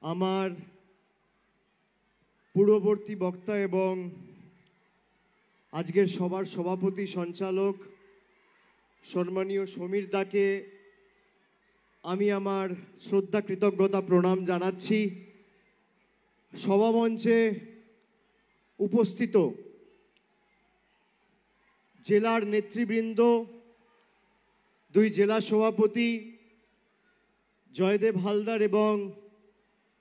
আমার পূর্ববর্তী বক্তা এবং আজকের সভার সভাপতি সঞ্চালক সম্মানীয় সমীর দাকে আমি আমার শ্রদ্ধা কৃতজ্ঞতা প্রণাম জানাচ্ছি। সভামঞ্চে উপস্থিত জেলার নেতৃবৃন্দ, দুই জেলা সভাপতি জয়দেব হালদার এবং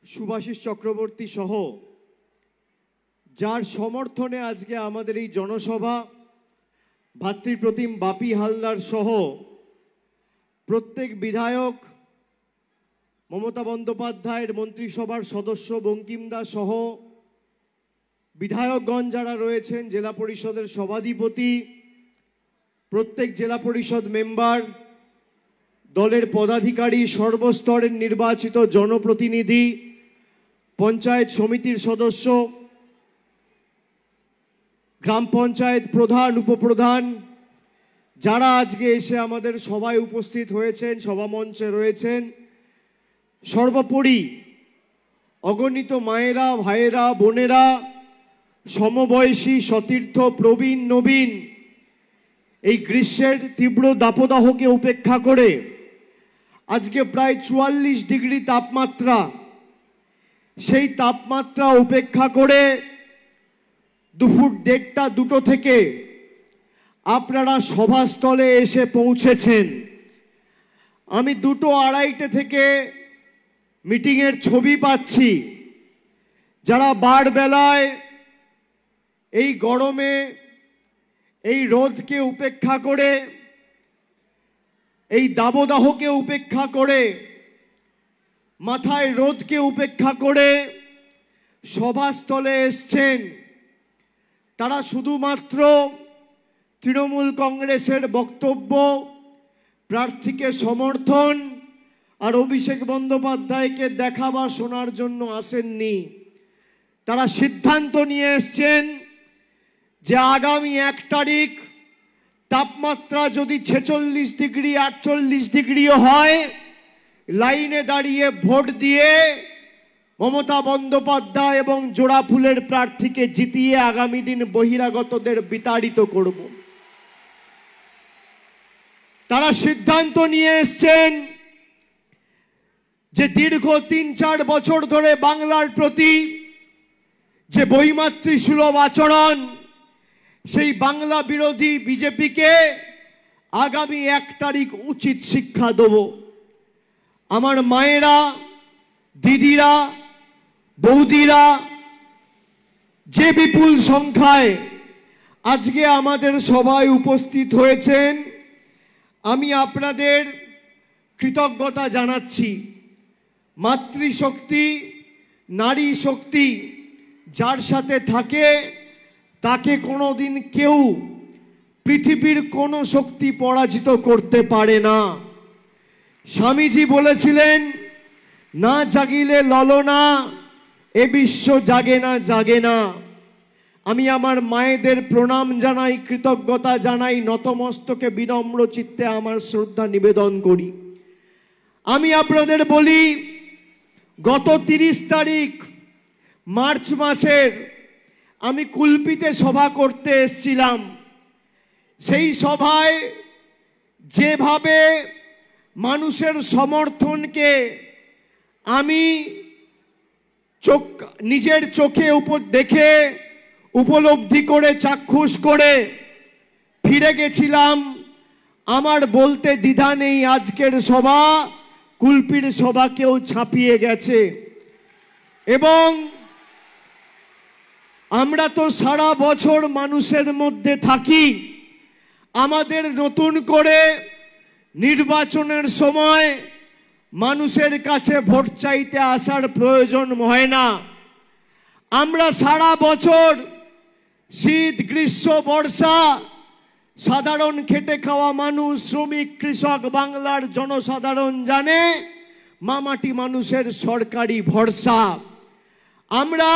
সুভাষিস চক্রবর্তী সহ যার সমর্থনে আজকে আমাদের এই জনসভা, ভাতৃপ্রতিম বাপি হালদার সহ প্রত্যেক বিধায়ক, মমতা বন্দ্যোপাধ্যায়ের মন্ত্রিসভার সদস্য বঙ্কিম দাস সহ বিধায়কগণ যারা রয়েছেন, জেলা পরিষদের সভাধিপতি, প্রত্যেক জেলা পরিষদ মেম্বার, দলের পদাধিকারী, সর্বস্তরের নির্বাচিত জনপ্রতিনিধি, পঞ্চায়েত সমিতির সদস্য, গ্রাম পঞ্চায়েত প্রধান, উপপ্রধান, যারা আজকে এসে আমাদের সভায় উপস্থিত হয়েছেন, সভামঞ্চে রয়েছেন, সর্বোপরি অগণিত মায়েরা, ভাইয়েরা, বোনেরা, সমবয়সী, সতীর্থ, প্রবীণ, নবীন, এই গ্রীষ্মের তীব্র দাবদাহকে উপেক্ষা করে আজকে প্রায় 44 ডিগ্রি তাপমাত্রা, সেই তাপমাত্রা উপেক্ষা করে দুপুর 1:30 থেকে আপনারা সভাস্থলে এসে পৌঁছেছেন। আমি 2:30 থেকে মিটিংয়ের ছবি পাচ্ছি। যারা বারবেলায় এই গরমে, এই রোদকে উপেক্ষা করে, এই দাবদাহকে উপেক্ষা করে, মাথায় রোদকে উপেক্ষা করে সভাস্থলে এসছেন, তারা শুধুমাত্র তৃণমূল কংগ্রেসের বক্তব্য, প্রার্থীকে সমর্থন আর অভিষেক বন্দ্যোপাধ্যায়কে দেখা বা শোনার জন্য আসেননি। তারা সিদ্ধান্ত নিয়ে এসছেন যে আগামী 1 তারিখ তাপমাত্রা যদি 46 ডিগ্রি, 48 ডিগ্রিও হয়, লাইনে দাঁড়িয়ে ভোট দিয়ে মমতা বন্দ্যোপাধ্যায় এবং জোড়া ফুলের প্রার্থীকে জিতিয়ে আগামী দিন বহিরাগতদের বিতাড়িত করব। তারা সিদ্ধান্ত নিয়ে এসছেন যে দীর্ঘ 3-4 বছর ধরে বাংলার প্রতি যে বৈমাতৃসুলভ আচরণ, সেই বাংলা বিরোধী বিজেপিকে আগামী 1 তারিখ উচিত শিক্ষা দেব। আমার মায়েরা, দিদিরা, বৌদিরা যে বিপুল সংখ্যায় আজকে আমাদের সভায় উপস্থিত হয়েছেন, আমি আপনাদের কৃতজ্ঞতা জানাচ্ছি। মাতৃশক্তি, নারী শক্তি যার সাথে থাকে তাকে কোনোদিন কেউ, পৃথিবীর কোনো শক্তি পরাজিত করতে পারে না। স্বামীজি বলেছিলেন, না জাগিলে ললনা, এ বিশ্ব জাগে না, জাগে না। আমি আমার মায়েদের প্রণাম জানাই, কৃতজ্ঞতা জানাই, নতমস্তকে বিনম্র চিত্তে আমার শ্রদ্ধা নিবেদন করি। আমি আপনাদের বলি, গত 30 তারিখ মার্চ মাসের আমি কুলপিতে সভা করতে এসেছিলাম। সেই সভায় যেভাবে মানুষের সমর্থনকে আমি নিজের চোখে দেখে, উপলব্ধি করে, চাক্ষুষ করে ফিরে গেছিলাম, আমার বলতে দ্বিধা নেই আজকের সভা কুলপির সভাকেও ছাপিয়ে গেছে। এবং আমরা তো সারা বছর মানুষের মধ্যে থাকি, আমাদের নতুন করে নির্বাচনের সময় মানুষের কাছে ভোট চাইতে আসার প্রয়োজন হয় না। আমরা সারা বছর শীত, গ্রীষ্ম, বর্ষা সাধারণ খেটে খাওয়া মানুষ, শ্রমিক, কৃষক, বাংলার জনসাধারণ জানে মামাটি মানুষের সরকারি ভরসা। আমরা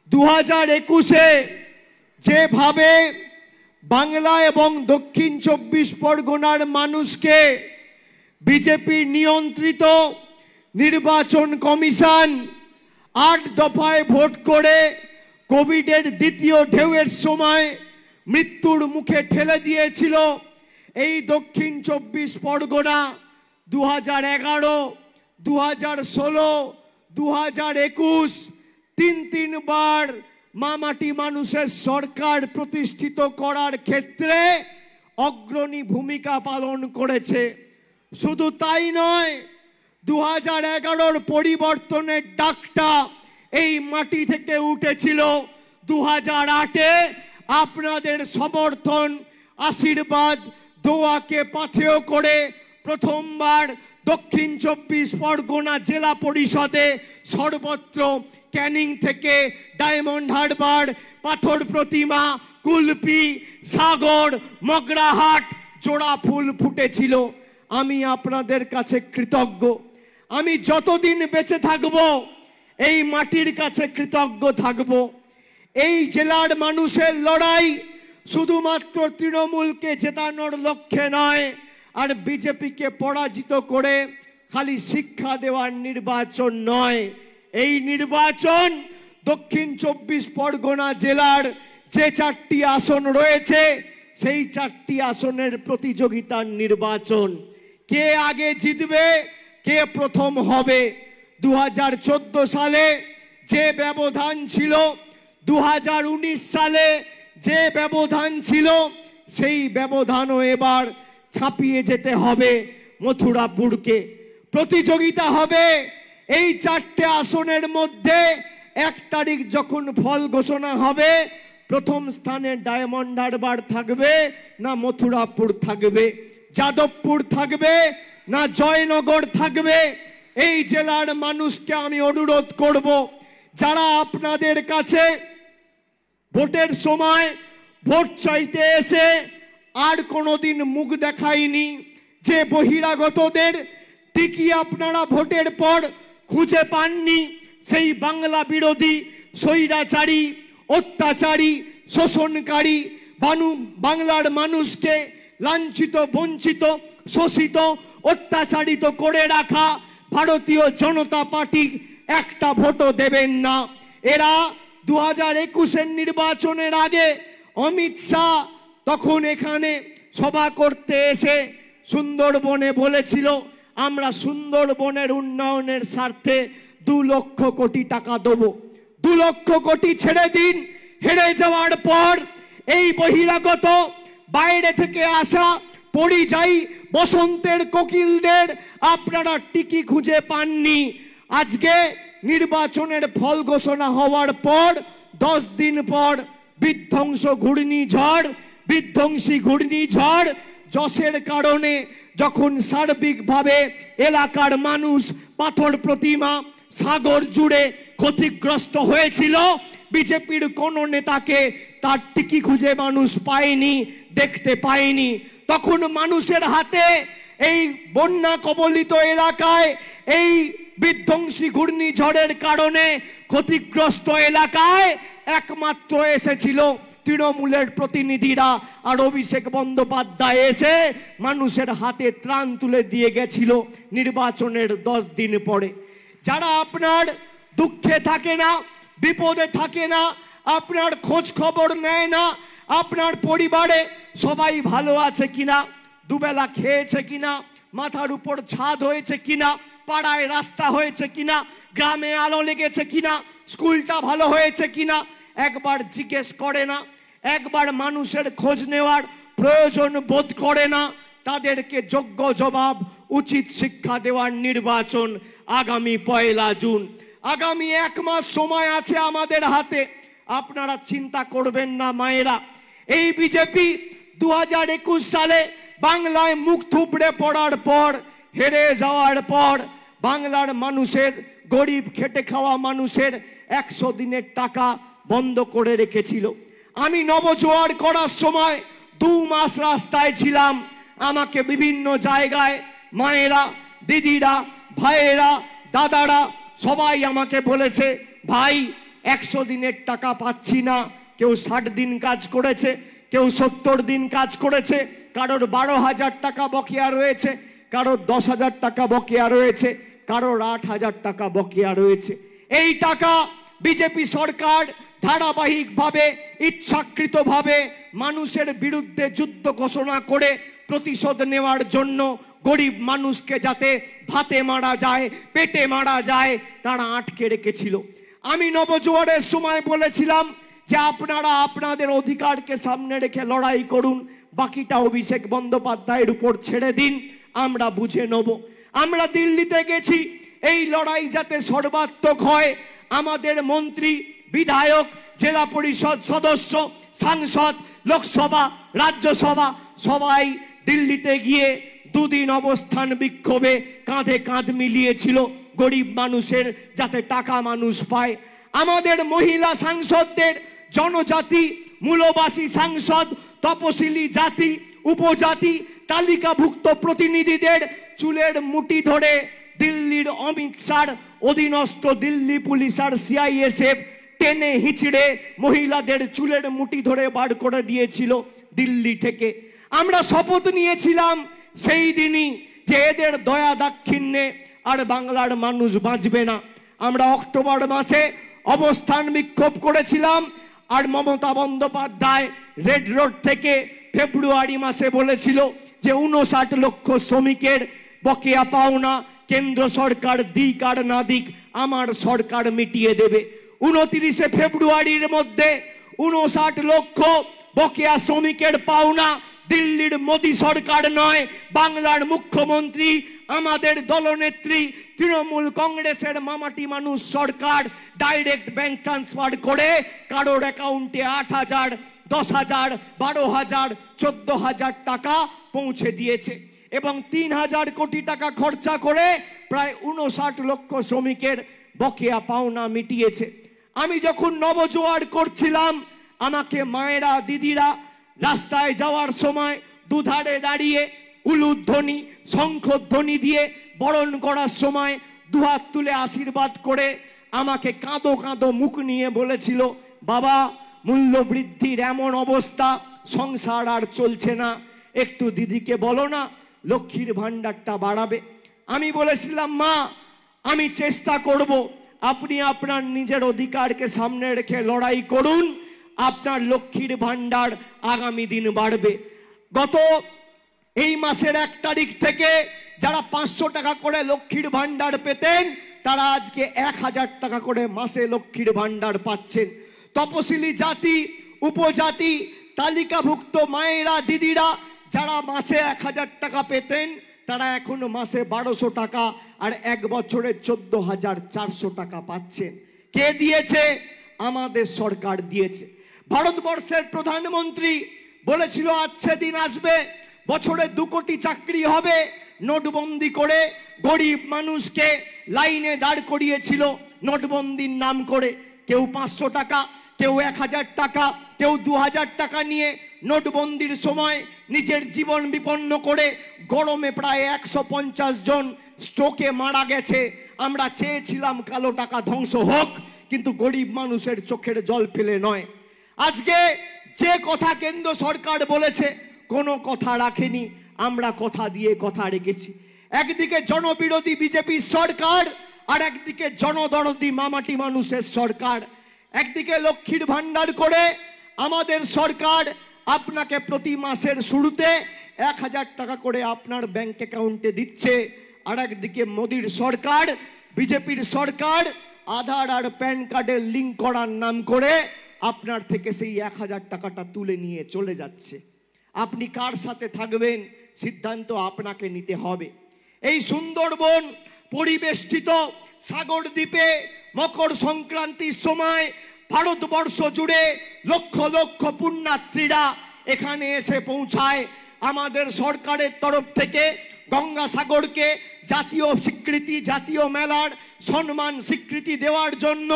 2021-এ যেভাবে বাংলা এবং দক্ষিণ 24 পরগনার মানুষকে বিজেপি নিয়ন্ত্রিত নির্বাচন কমিশন 8 দফায় ভোট করে কোভিডের দ্বিতীয় ঢেউয়ের সময় মৃত্যুর মুখে ঠেলে দিয়েছিল এই দক্ষিণ 24 পরগনা। 2011, 2016, 2021 তিনবার মামাটি মানুষের সরকার প্রতিষ্ঠিত করার ক্ষেত্রে অগ্রণী ভূমিকা পালন করেছে। শুধু তাই নয়, 2011 পরিবর্তনের ডাকটা এই মাটি থেকে উঠেছিল 2008-এ আপনাদের সমর্থন, আশীর্বাদ, দোয়াকে পাথেয় করে প্রথমবার দক্ষিণ 24 পরগনা জেলা পরিষদে সর্বত্র ক্যানিং থেকে ডায়মন্ড হারবার, পাথর প্রতিমা, কুলপি, সাগর, মগরাহাট জোড়া ফুল ফুটেছিল। আমি আপনাদের কাছে কৃতজ্ঞ। আমি যতদিন বেঁচে থাকব এই মাটির কাছে কৃতজ্ঞ থাকব। এই জেলার মানুষের লড়াই শুধুমাত্র তৃণমূলকে জেতানোর লক্ষ্যে নয়, আর বিজেপিকে পরাজিত করে খালি শিক্ষা দেওয়ার নির্বাচন নয়। এই নির্বাচন দক্ষিণ 24 পরগনা জেলার যে 4টি আসন রয়েছে সেই 4টি আসনের প্রতিযোগিতার নির্বাচন। কে আগে জিতবে, কে প্রথম হবে। 2014 সালে যে ব্যবধান ছিল, 2019 সালে যে ব্যবধান ছিল, সেই ব্যবধানও এবার ছাপিয়ে যেতে হবে মথুরাপুরকে। প্রতিযোগিতা হবে এই 4টে আসনের মধ্যে। 1 তারিখ যখন ফল ঘোষণা হবে, প্রথম স্থানে ডায়মন্ড হারবার থাকবে না মথুরাপুর থাকবে, যাদবপুর থাকবে না জয়নগর থাকবে। এই জেলার মানুষকে আমি অনুরোধ করব, যারা আপনাদের কাছে ভোটের সময় ভোট চাইতে এসে আর কোনোদিন মুখ দেখায়নি, যে বহিরাগতদের টিকি আপনারা ভোটের পর খুঁজে পাননি, সেই বাংলা বিরোধী, স্বৈরাচারী, অত্যাচারী, শোষণকারী, বাংলার মানুষকে লাঞ্ছিত, বঞ্চিত, শোষিত, অত্যাচারিত করে রাখা ভারতীয় জনতা পার্টি একটা ভোটও দেবেন না। এরা 2021-এর নির্বাচনের আগে অমিত শাহ তখন এখানে সভা করতে এসে সুন্দরবনে বলেছিল, আমরা সুন্দরবনের উন্নয়নের স্বার্থে 2 লক্ষ কোটি টাকা দেবো। 2 লক্ষ কোটি ছেড়ে দিন। হেরে যাওয়ার পর এই বহিরাগত বাইরে থেকে আসা পরিযায়ী বসন্তের কোকিলদের আপনারা টিকি খুঁজে পাননি। আজকে নির্বাচনের ফল ঘোষণা হওয়ার পর 10 দিন পর বিধ্বংসী ঘূর্ণিঝড় যশের কারণে যখন সার্বিকভাবে এলাকার মানুষ, পাথর প্রতিমা, সাগর জুড়ে ক্ষতিগ্রস্ত হয়েছিল, বিজেপির কোন নেতাকে তার টিকি খুঁজে মানুষ পায়নি, দেখতে পায়নি। তখন মানুষের হাতে এই বন্যা কবলিত এলাকায়, এই বিধ্বংসী ঘূর্ণিঝড়ের কারণে ক্ষতিগ্রস্ত এলাকায় একমাত্র এসেছিল তৃণমূলের প্রতিনিধিরা, আর অভিষেক বন্দ্যোপাধ্যায় এসে মানুষের হাতে ত্রাণ তুলে দিয়ে গেছিল নির্বাচনের 10 দিন পরে। যারা আপনার দুঃখে থাকে না, বিপদে থাকে না, আপনার খোঁজ খবর নেয় না, আপনার পরিবারে সবাই ভালো আছে কিনা, দুবেলা খেয়েছে কিনা, মাথার উপর ছাদ হয়েছে কিনা, পাড়ায় রাস্তা হয়েছে কিনা, গ্রামে আলো লেগেছে কিনা, স্কুলটা ভালো হয়েছে কিনা, একবার জিজ্ঞেস করে না, একবার মানুষের খোঁজ নেওয়ার প্রয়োজন বোধ করে না। তাদেরকে যোগ্য জবাব, উচিত শিক্ষা দেওয়ার নির্বাচন আগামী 1 জুন। আগামী 1 মাস সময় আছে আমাদের হাতে। আপনারা চিন্তা করবেন না মায়েরা। এই বিজেপি 2021 সালে বাংলায় মুখ থুবড়ে পড়ার পর, হেরে যাওয়ার পর, বাংলার মানুষের, গরিব খেটে খাওয়া মানুষের 100 দিনের টাকা বন্ধ করে রেখেছিল। আমি নবজোয়ার করার সময় 2 মাস রাস্তায় ছিলাম। আমাকে বিভিন্ন জায়গায় মায়েরা, দিদিরা, ভাইয়েরা, দাদারা সবাই আমাকে বলেছে, ভাই 100 দিনের টাকা পাচ্ছি না। কেউ 60 দিন কাজ করেছে, কেউ 70 দিন কাজ করেছে, কারোর 12,000 টাকা বকেয়া রয়েছে, কারোর 10,000 টাকা বকেয়া রয়েছে, কারোর 8,000 টাকা বকেয়া রয়েছে। এই টাকা বিজেপি সরকার ধারাবাহিকভাবে ইচ্ছাকৃতভাবে মানুষের বিরুদ্ধে যুদ্ধ ঘোষণা করে প্রতিশোধ নেওয়ার জন্য গরিব মানুষকে যাতে ভাতে মারা যায়, পেটে মারা যায়, তারা আটকে রেখেছিল। আমি নবজোয়ারের সময় বলেছিলাম যে আপনারা আপনাদের অধিকারকে সামনে রেখে লড়াই করুন, বাকিটা অভিষেক বন্দ্যোপাধ্যায়ের উপর ছেড়ে দিন, আমরা বুঝে নেব। আমরা দিল্লিতে গেছি এই লড়াই যাতে সর্বাত্মক হয়। আমাদের মন্ত্রী, বিধায়ক, জেলা পরিষদ সদস্য, সাংসদ, লোকসভা, রাজ্যসভা সবাই দিল্লিতে গিয়ে দুদিন অবস্থান বিক্ষোভে কাঁধে কাঁধ মিলিয়েছিল গরিব মানুষের যাতে টাকা মানুষ পায়। আমাদের মহিলা সাংসদদের, জনজাতি মূলবাসী সাংসদ, তপশিলি জাতি, উপজাতি, তালিকাভুক্ত প্রতিনিধিদের চুলের মুঠি ধরে দিল্লির অমিত শাহর অধীনস্থ দিল্লি পুলিশ আর সিআইএসএফ টেনে হিচড়ে মহিলাদের চুলের মুঠি ধরে বার করে দিয়েছিল দিল্লি থেকে। আমরা শপথ নিয়েছিলাম সেই দিনই যে এদের দয়া দাক্ষিণ্যে আর বাংলার মানুষ বাঁচবে না। আমরা অক্টোবর মাসে অবস্থান বিক্ষোভ করেছিলাম, আর মমতা বন্দ্যোপাধ্যায় রেড রোড থেকে ফেব্রুয়ারি মাসে বলেছিল যে 59 লক্ষ শ্রমিকের বকেয়া পাওনা কেন্দ্র সরকার দিক আর না দিক আমার সরকার মিটিয়ে দেবে। 29 ফেব্রুয়ারির মধ্যে 59 লক্ষ বকেয়া শ্রমিকের পাওনা দিল্লির মোদী সরকার নয়, বাংলার মুখ্যমন্ত্রী, আমাদের দলনেত্রী তৃণমূল কংগ্রেসের মামাটি মানুষ সরকার ডাইরেক্ট ব্যাংক ট্রান্সফার করে কারোর অ্যাকাউন্টে 8,000, 10,000, 12,000, 14,000 টাকা পৌঁছে দিয়েছে এবং 3,000 কোটি টাকা খরচা করে প্রায় 59 লক্ষ শ্রমিকের বকেয়া পাওনা মিটিয়েছে। আমি যখন নবজোয়ার করছিলাম আমাকে মায়েরা, দিদিরা রাস্তায় যাওয়ার সময় দুধারে দাঁড়িয়ে উলুধ্বনি, শঙ্খধ্বনি দিয়ে বরণ করার সময় দুহাত তুলে আশীর্বাদ করে আমাকে কাঁদো কাঁদো মুখ নিয়ে বলেছিল, বাবা মূল্য বৃদ্ধির এমন অবস্থা, সংসার আর চলছে না, একটু দিদিকে বলো না লক্ষ্মীর ভাণ্ডারটা বাড়াবে। আমি বলেছিলাম, মা আমি চেষ্টা করব, আপনি আপনার নিজের অধিকারকে সামনে রেখে লড়াই করুন, আপনার লক্ষ্মীর ভাণ্ডার আগামী দিন বাড়বে। গত এই মাসের 1 তারিখ থেকে যারা 500 টাকা করে লক্ষ্মীর ভাণ্ডার পেতেন তারা আজকে 1,000 টাকা করে মাসে লক্ষ্মীর ভাণ্ডার পাচ্ছেন। তপশিলি জাতি, উপজাতি, তালিকাভুক্ত মায়েরা, দিদিরা যারা মাসে 1,000 টাকা পেতেন তারা এখন মাসে 1200 টাকা আর 1 বছরে 14,400 টাকা পাচ্ছেন। কে দিয়েছে? আমাদের সরকার দিয়েছে। ভারতবর্ষের প্রধানমন্ত্রী বলেছিল আজকে দিন আসবে, বছরে 2 কোটি চাকরি হবে। নোটবন্দি করে গরিব মানুষকে লাইনে দাঁড় করিয়েছিল নোটবন্দির নাম করে। কেউ 500 টাকা, কেউ 1,000 টাকা, কেউ 2,000 টাকা নিয়ে নোটবন্দির সময় নিজের জীবন বিপন্ন করে গরমে প্রায় 150 জন স্ট্রোকে মারা গেছে। আমরা চেয়েছিলাম কালো টাকা ধ্বংস হোক, কিন্তু গরিব মানুষের চোখের জল ফেলে নয়। আজকে যে কথা কেন্দ্র সরকার বলেছে কোনো কথা রাখেনি, আমরা কথা দিয়ে কথা রেখেছি। একদিকে জনবিরোধী বিজেপি সরকার আর একদিকে জনদরদি মামাটি মানুষের সরকার। একদিকে লক্ষ্মীর ভাণ্ডার করে আমাদের সরকার আপনাকে প্রতি মাসের শুরুতে 1,000 টাকা করে আপনার ব্যাংক অ্যাকাউন্টে দিচ্ছে, আর একদিকে মোদির সরকার, বিজেপির সরকার আধার আর প্যান কার্ডের লিঙ্ক করার নাম করে আপনার থেকে সেই 1,000 টাকাটা তুলে নিয়ে চলে যাচ্ছে। আপনি কার সাথে থাকবেন সিদ্ধান্ত আপনাকে নিতে হবে। এই সুন্দরবন পরিবেষ্টিত সাগর দ্বীপে মকর সংক্রান্তির সময় ভারতবর্ষ জুড়ে লক্ষ লক্ষ পুণ্যার্থীরা এখানে এসে পৌঁছায়। আমাদের সরকারের তরফ থেকে গঙ্গাসাগরকে জাতীয় স্বীকৃতি, জাতীয় মেলার সম্মান স্বীকৃতি দেওয়ার জন্য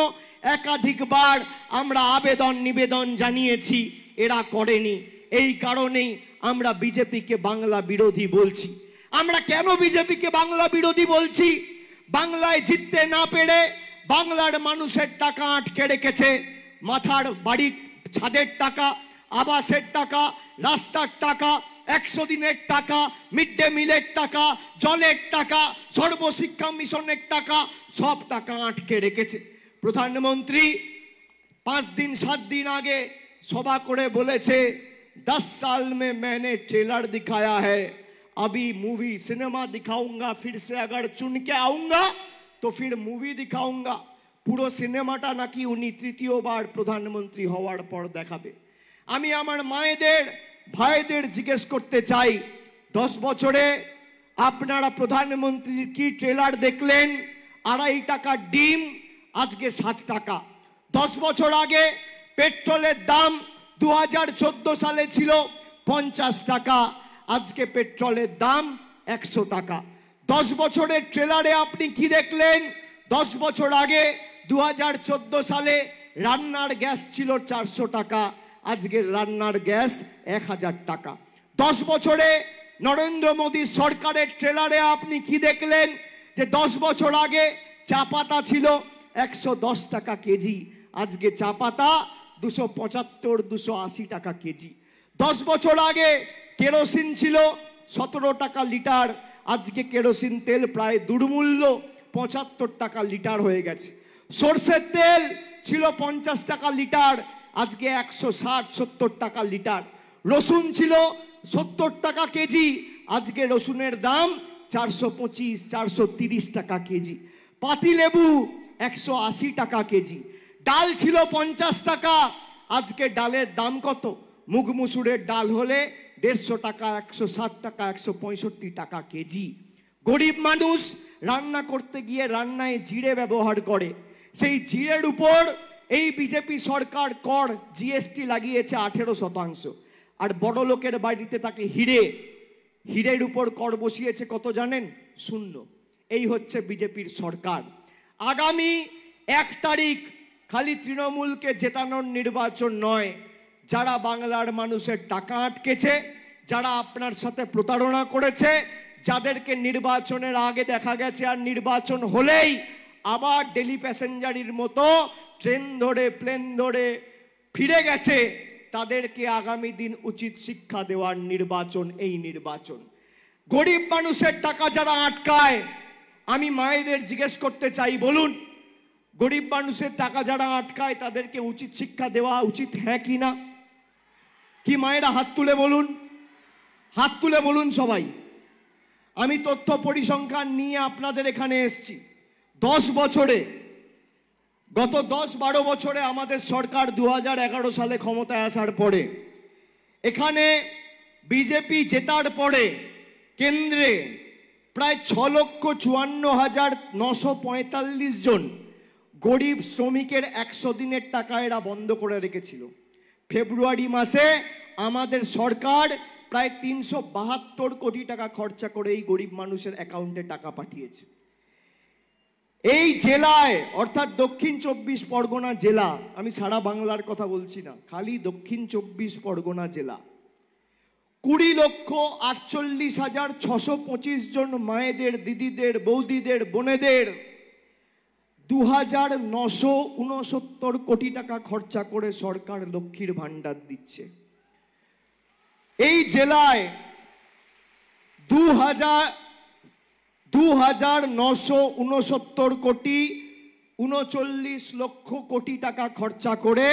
একাধিকবার আমরা আবেদন নিবেদন জানিয়েছি, এরা করেনি। এই কারণেই আমরা বিজেপিকে বাংলা বিরোধী বলছি। আমরা কেন বিজেপিকে বাংলা বিরোধী বলছি? বাংলায় জিততে না পেরে বাংলার মানুষের টাকা আটকে রেখেছে। মাথার বাড়ির ছাদের টাকা, আবাসের টাকা, রাস্তার টাকা, 100 দিনের টাকা, মিড ডে মিলের টাকা, জলের টাকা, সর্বশিক্ষা মিশনের টাকা, সব টাকা আটকে রেখেছে। প্রধানমন্ত্রী 5 दिन 7 दिन आगे सभा करे बोलेছে 10 साल में मैंने ट्रेलर दिखाया है, अभी मूवी सिनेमा दिखाऊंगा, फिर से अगर चुन के आऊंगा तो फिर मूवी दिखाऊंगा। পুরো সিনেমাটা নাকি উনি তৃতীয়বার প্রধানমন্ত্রী হওয়ার পর দেখাবে। আমি আমার মায়েদের ভাইদের জিজ্ঞেস করতে চাই, 10 বছরে আপনারা প্রধানমন্ত্রীর কি ট্রেলার দেখলেন? 2.5 টাকা ডিম, আজকে 7 টাকা। 10 বছর আগে পেট্রোলের দাম 2014 সালে ছিল 50 টাকা, আজকে পেট্রোলের দাম 100 টাকা। 10 বছরের ট্রেলারে আপনি কি দেখলেন? 10 বছর আগে 2014 সালে রান্নার গ্যাস ছিল 400 টাকা, আজকে রান্নার গ্যাস 1000 টাকা। 10 বছরে নরেন্দ্র মোদী সরকারের ট্রেলারে আপনি কি দেখলেন? যে 10 বছর আগে চা পাতা ছিল 110 টাকা কেজি, আজকে চা পাতা 275-280 টাকা কেজি। 10 বছর আগে কেরোসিন ছিল 17 টাকা লিটার, আজকে কেরোসিন তেল প্রায় দুর্মূল্য 75 টাকা লিটার হয়ে গেছে। সরষের তেল ছিল 50 টাকা লিটার, আজকে 160-70 টাকা লিটার। রসুন ছিল 70 টাকা কেজি, আজকে রসুনের দাম 425-430 টাকা কেজি। পাতিলেবু 180 টাকা কেজি। ডাল ছিল 50 টাকা, আজকে ডালের দাম কত? মুগ মুসুরের ডাল হলে 150 টাকা, 160 টাকা, 165 টাকা কেজি। গরিব মানুষ রান্না করতে গিয়ে রান্নায় জিরে ব্যবহার করে, সেই জিরের উপর এই বিজেপি সরকার কর জিএসটি লাগিয়েছে 18%। আর বড় লোকের বাড়িতে তাকে হিরের উপর কর বসিয়েছে কত জানেন? 0। এই হচ্ছে বিজেপির সরকার। আগামী 1 তারিখ খালি তৃণমূলকে জেতানোর নির্বাচন নয়, যারা বাংলার মানুষের টাকা আটকেছে, যারা আপনার সাথে প্রতারণা করেছে, যাদেরকে নির্বাচনের আগে দেখা গেছে আর নির্বাচন হলেই আবার ডেলি প্যাসেঞ্জারির মতো ট্রেন ধরে প্লেন ধরে ফিরে গেছে, তাদেরকে আগামী দিন উচিত শিক্ষা দেওয়ার নির্বাচন এই নির্বাচন। গরিব মানুষের টাকা যারা আটকায়, আমি মায়েদের জিজ্ঞেস করতে চাই, বলুন গরিব মানুষের টাকা যারা আটকায় তাদেরকে উচিত শিক্ষা দেওয়া উচিত, হ্যাঁ কি না? কি মায়েরা হাত তুলে বলুন, হাত তুলে বলুন সবাই। আমি তথ্য পরিসংখ্যান নিয়ে আপনাদের এখানে এসেছি। 10 বছরে, গত 10-12 বছরে আমাদের সরকার 2011 সালে ক্ষমতায় আসার পরে, এখানে বিজেপি জেতার পরে কেন্দ্রে প্রায় 6,54,945 জন গরিব শ্রমিকের 100 দিনের টাকা এরা বন্ধ করে রেখেছিল। ফেব্রুয়ারি মাসে আমাদের সরকার প্রায় 372 কোটি টাকা খরচা করে এই গরিব মানুষের অ্যাকাউন্টে টাকা পাঠিয়েছে। এই জেলায় অর্থাৎ দক্ষিণ 24 পরগনা জেলা, আমি সারা বাংলার কথা বলছি না, খালি দক্ষিণ 24 পরগনা জেলা 20,48,625 জন মায়েদের, দিদিদের, বৌদিদের, বোনেদের 2,969 কোটি টাকা খরচা করে সরকার লক্ষ্মীর ভান্ডার দিচ্ছে। এই জেলায় 2,969 কোটি 39 লক্ষ কোটি টাকা খরচা করে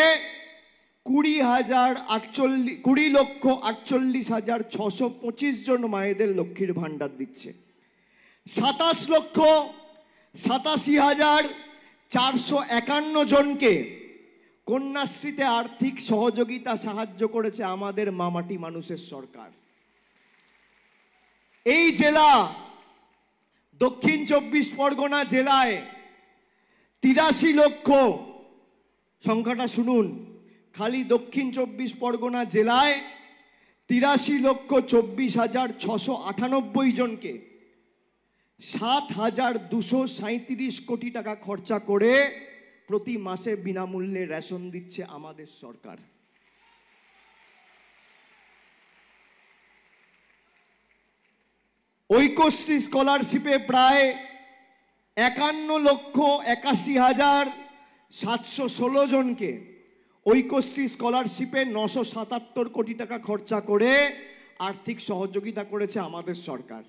20,48,625 জন মায়েদের লক্ষ্মীর ভান্ডার দিচ্ছে। 27,87,451 জনকে কন্যাশ্রীতে আর্থিক সহযোগিতা সাহায্য করেছে আমাদের মামাটি মানুষের সরকার। এই জেলা দক্ষিণ 24 পরগনা জেলায় 83 লক্ষ, সংখ্যাটা শুনুন, খালি দক্ষিণ 24 পরগনা জেলায় 83,24,698 জনকে 7,237 কোটি টাকা খরচা করে প্রতি মাসে বিনামূল্যে রেশন দিচ্ছে আমাদের সরকার। ঐক্যশ্রী স্কলারশিপে প্রায় 51,81,716 জনকে ঐক্যশ্রী স্কলারশিপে 977 কোটি টাকা খরচা করে আর্থিক সহযোগিতা করেছে আমাদের সরকার।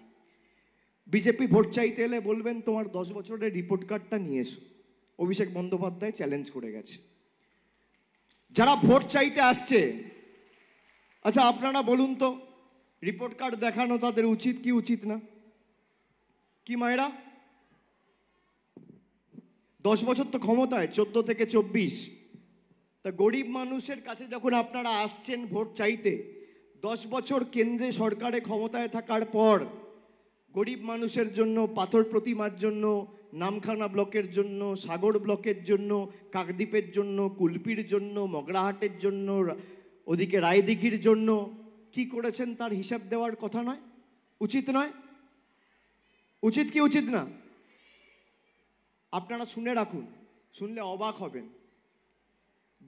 বিজেপি ভোট চাইতে এলে বলবেন তোমার 10 বছরের রিপোর্ট কার্ডটা নিয়ে এসো। অভিষেক বন্দ্যোপাধ্যায় চ্যালেঞ্জ করে গেছে। যারা ভোট চাইতে আসছে, আচ্ছা আপনারা বলুন তো, রিপোর্ট কার্ড দেখানো তাদের উচিত কি উচিত না? কি মায়েরা? 10 বছর তো ক্ষমতায়, 14 থেকে 24। তা গরিব মানুষের কাছে যখন আপনারা আসছেন ভোট চাইতে, 10 বছর কেন্দ্রে সরকারে ক্ষমতায় থাকার পর গরিব মানুষের জন্য, পাথর প্রতিমার জন্য, নামখানা ব্লকের জন্য, সাগর ব্লকের জন্য, কাকদ্বীপের জন্য, কুলপির জন্য, মগরাহাটের জন্য, ওদিকে রায়দিঘির জন্য কি করেছেন তার হিসাব দেওয়ার কথা নয়? উচিত নয়? উচিত কি উচিত না? আপনারা শুনে রাখুন, শুনলে অবাক হবেন।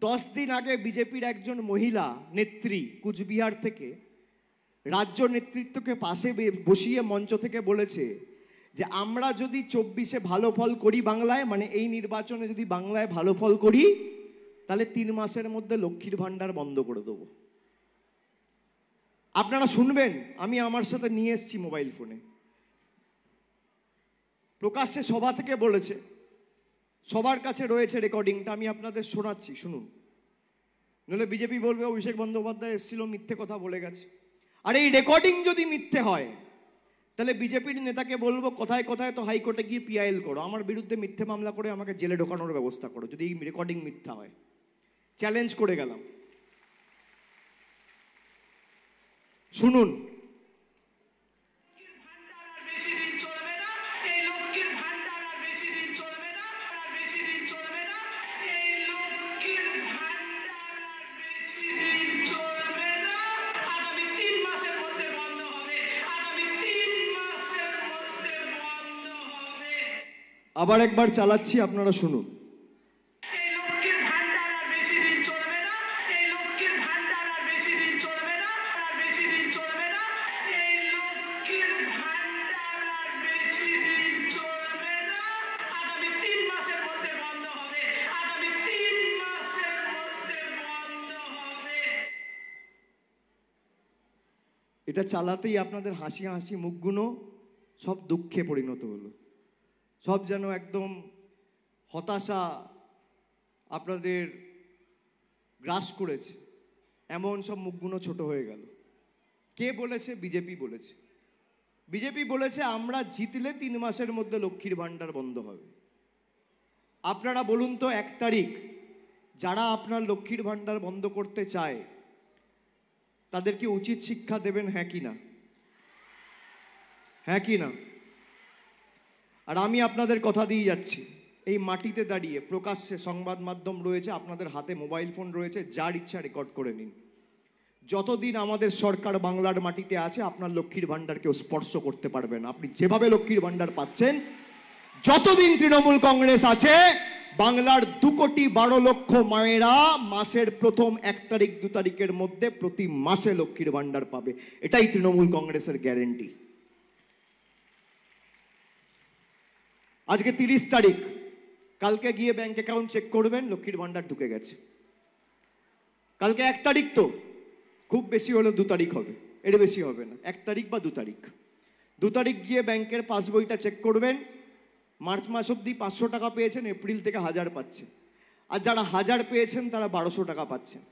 10 দিন আগে বিজেপির একজন মহিলা নেত্রী কুচবিহার থেকে রাজ্য নেতৃত্বকে পাশে বসিয়ে মঞ্চ থেকে বলেছে যে আমরা যদি 24-এ ভালো ফল করি বাংলায়, মানে এই নির্বাচনে যদি বাংলায় ভালো ফল করি, তাহলে 3 মাসের মধ্যে লক্ষ্মীর ভান্ডার বন্ধ করে দেব। আপনারা শুনবেন, আমি আমার সাথে নিয়ে এসেছি মোবাইল ফোনে। প্রকাশ্যে সভা থেকে বলেছে, সবার কাছে রয়েছে রেকর্ডিংটা, আমি আপনাদের শোনাচ্ছি, শুনুন। নইলে বিজেপি বলবে অভিষেক বন্দ্যোপাধ্যায় এসেছিল, মিথ্যে কথা বলে গেছে। আর এই রেকর্ডিং যদি মিথ্যে হয়, তাহলে বিজেপির নেতাকে বলবো কোথায় কোথায় তো হাইকোর্টে গিয়ে পিআইএল করো, আমার বিরুদ্ধে মিথ্যে মামলা করে আমাকে জেলে ঢোকানোর ব্যবস্থা করো যদি এই রেকর্ডিং মিথ্যা হয়। চ্যালেঞ্জ করে গেলাম, শুনুন। আবার একবার চালাচ্ছি, আপনারা শুনুন। এটা চালাতেই আপনাদের হাসি হাসি মুখগুলো সব দুঃখে পরিণত হলো, সব যেন একদম হতাশা আপনাদের গ্রাস করেছে, এমন সব মুখগুলো ছোট হয়ে গেল। কে বলেছে? বিজেপি বলেছে। বিজেপি বলেছে আমরা জিতলে 3 মাসের মধ্যে লক্ষ্মীর ভান্ডার বন্ধ হবে। আপনারা বলুন তো, 1 তারিখ যারা আপনার লক্ষ্মীর ভান্ডার বন্ধ করতে চায় তাদেরকে উচিত শিক্ষা দেবেন, হ্যাঁ কি না? হ্যাঁ কি না? আর আমি আপনাদের কথা দিয়ে যাচ্ছি, এই মাটিতে দাঁড়িয়ে প্রকাশ্যে সংবাদ মাধ্যম রয়েছে, আপনাদের হাতে মোবাইল ফোন রয়েছে, যার ইচ্ছা রেকর্ড করে নিন। যতদিন আমাদের সরকার বাংলার মাটিতে আছে, আপনার লক্ষ্মীর ভান্ডার কেউ স্পর্শ করতে পারবে না। আপনি যেভাবে লক্ষ্মীর ভান্ডার পাচ্ছেন, যতদিন তৃণমূল কংগ্রেস আছে, বাংলার 2,12,00,000 মায়েরা মাসের প্রথম 1 তারিখ 2 তারিখের মধ্যে প্রতি মাসে লক্ষ্মীর ভান্ডার পাবে। এটাই তৃণমূল কংগ্রেসের গ্যারেন্টি। আজকে 30 তারিখ, কালকে গিয়ে ব্যাংক অ্যাকাউন্ট চেক করবেন, লক্ষ্মীর ভান্ডার ঢুকে গেছে। কালকে 1 তারিখ, তো খুব বেশি হলে 2 তারিখ হবে, এর বেশি হবে না, 1 তারিখ বা 2 তারিখ। 2 তারিখ গিয়ে ব্যাংকের পাসবইটা চেক করবেন, মার্চ মাস অব্দি 500 টাকা পেয়েছেন, এপ্রিল থেকে 1000 পাচ্ছেন। আর যারা 1000 পেয়েছেন তারা 1200 টাকা পাচ্ছেন।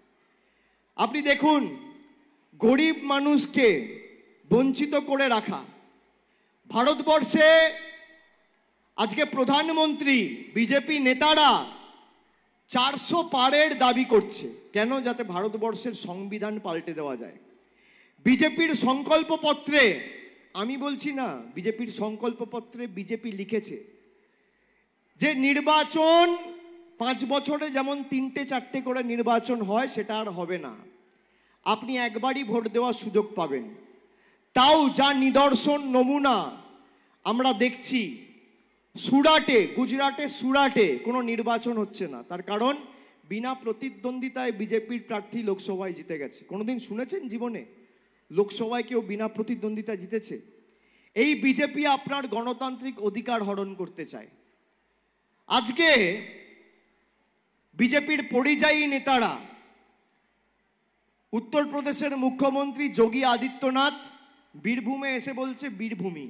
আপনি দেখুন, গরিব মানুষকে বঞ্চিত করে রাখা ভারতবর্ষে আজকে প্রধানমন্ত্রী, বিজেপি নেতারা 400 পারের দাবি করছে। কেন? যাতে ভারতবর্ষের সংবিধান পাল্টে দেওয়া যায়। বিজেপির সংকল্পপত্রে, আমি বলছি না, বিজেপির সংকল্পপত্রে বিজেপি লিখেছে যে নির্বাচন 5 বছরে যেমন 3টে-4টে করে নির্বাচন হয়, সেটা আর হবে না। আপনি একবারই ভোট দেওয়ার সুযোগ পাবেন। তাও যা নিদর্শন, নমুনা আমরা দেখছি, সুরাটে, গুজরাটে সুরাটে কোনো নির্বাচন হচ্ছে না। তার কারণ বিনা প্রতিদ্বন্দ্বিতায় বিজেপির প্রার্থী লোকসভায় জিতে গেছে। কোনোদিন শুনেছেন জীবনে লোকসভায় কেউ বিনা প্রতিদ্বন্দ্বিতা জিতেছে? এই বিজেপি আপনার গণতান্ত্রিক অধিকার হরণ করতে চায়। আজকে বিজেপির পরিযায়ী নেতারা উত্তরপ্রদেশের মুখ্যমন্ত্রী যোগী আদিত্যনাথ বীরভূমে এসে বলছে বীরভূমি,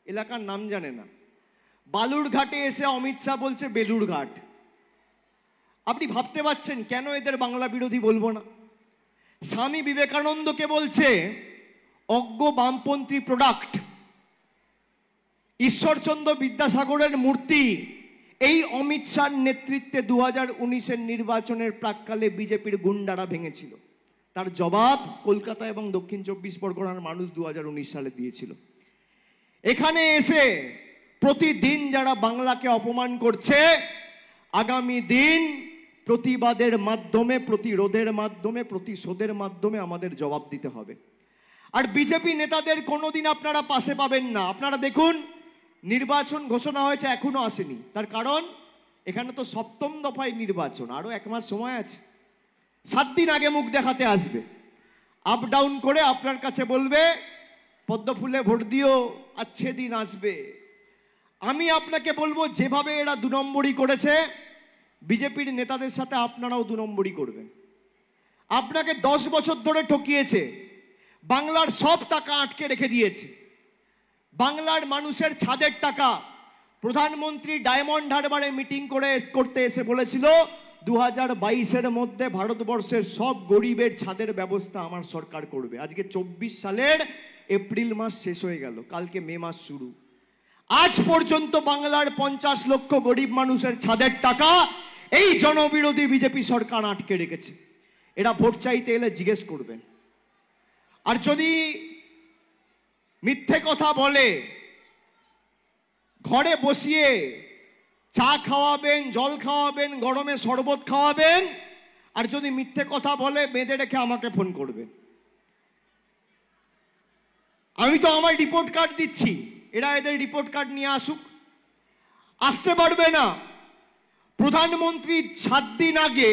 এলাকার নাম জানে না। বালুরঘাটে এসে অমিত শাহ বলছে বেলুরঘাট। আপনি ভাবতে পারছেন কেন এদের বাংলা বিরোধী বলবো না? স্বামী বিবেকানন্দকে বলছে অজ্ঞ বামপন্থী প্রোডাক্ট। ঈশ্বরচন্দ্র বিদ্যাসাগরের মূর্তি এই অমিত শাহর নেতৃত্বে 2019-এর নির্বাচনের প্রাক্কালে বিজেপির গুন্ডারা ভেঙেছিল। তার জবাব কলকাতা এবং দক্ষিণ 24 পরগনার মানুষ 2019 সালে দিয়েছিল। এখানে এসে প্রতিদিন যারা বাংলাকে অপমান করছে, আগামী দিন প্রতিবাদের মাধ্যমে, প্রতিরোধের মাধ্যমে, প্রতিশোধের মাধ্যমে আমাদের জবাব দিতে হবে। আর বিজেপি নেতাদের কোনোদিন আপনারা পাশে পাবেন না। আপনারা দেখুন, নির্বাচন ঘোষণা হয়েছে, এখনো আসেনি। তার কারণ এখানে তো 7ম দফায় নির্বাচন, আরো 1 মাস সময় আছে। 7 দিন আগে মুখ দেখাতে আসবে, আপ ডাউন করে আপনার কাছে বলবে পদ্মফুলে ভোট দিও, আর সেদিন আসবে। আমি আপনাকে বলবো, যেভাবে এরা 2 নম্বরই করেছে, বিজেপির নেতাদের সাথে আপনারাও 2 নম্বরই করবেন। আপনাকে 10 বছর ধরে ঠকিয়েছে, বাংলার সব টাকা আটকে রেখে দিয়েছে। বাংলার মানুষের ছাদের টাকা প্রধানমন্ত্রী ডায়মন্ড হারবারে মিটিং করতে এসে বলেছিল 2022-এর মধ্যে ভারতবর্ষের সব গরিবের ছাদের ব্যবস্থা আমার সরকার করবে। আজকে 24 সালের এপ্রিল মাস শেষ হয়ে গেল, কালকে মে মাস শুরু। আজ পর্যন্ত বাংলার 50 লক্ষ গরিব মানুষের ছাদের টাকা এই জনবিরোধী বিজেপি সরকার আটকে রেখেছে। এরা ভোট চাইতে এলে জিজ্ঞেস করবেন। আর যদি মিথ্যে কথা বলে, ঘরে বসিয়ে চা খাওয়াবেন, জল খাওয়াবেন, গরমে শরবত খাওয়াবেন, আর যদি মিথ্যে কথা বলে বেঁধে রেখে আমাকে ফোন করবেন। আমি তো আমার রিপোর্ট কার্ড দিচ্ছি, এরা এদের রিপোর্ট কার্ড নিয়ে আসুক। আসতে পারবে না। প্রধানমন্ত্রী 7 দিন আগে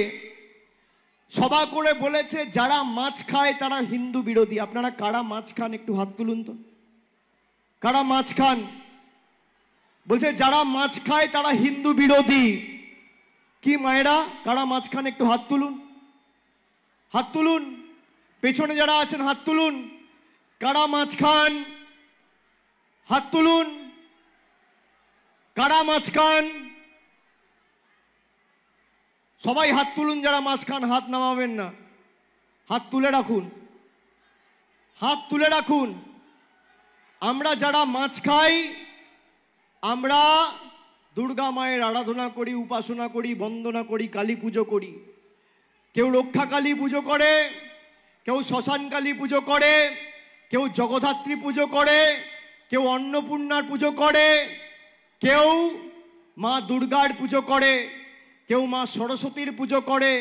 সভা করে বলেছে যারা মাছ খায় তারা হিন্দু বিরোধী। আপনারা কারা মাছ খান একটু হাত তুলুন তো। কারা মাছ খান? বলছে যারা মাছ খায় তারা হিন্দু বিরোধী। কি মায়েরা, কারা মাছ খান একটু হাত তুলুন, হাত তুলুন। পেছনে যারা আছেন হাত তুলুন। কারা মাছ খান হাত তুলুন। কারা মাছ খান? সবাই হাত তুলুন যারা মাছ খান, হাত নামাবেন না, হাত তুলে রাখুন, হাত তুলে রাখুন। আমরা যারা মাছ খাই, আমরা দুর্গা মায়ের আরাধনা করি, উপাসনা করি, বন্দনা করি, কালী পুজো করি। কেউ রক্ষা কালী পুজো করে, কেউ শ্মশান কালী পুজো করে, কেউ জগদ্ধাত্রী পুজো করে, কেউ অন্নপূর্ণার পুজো করে, কেউ মা দুর্গার পুজো করে, কেউ মা সরস্বতীর পুজো করে,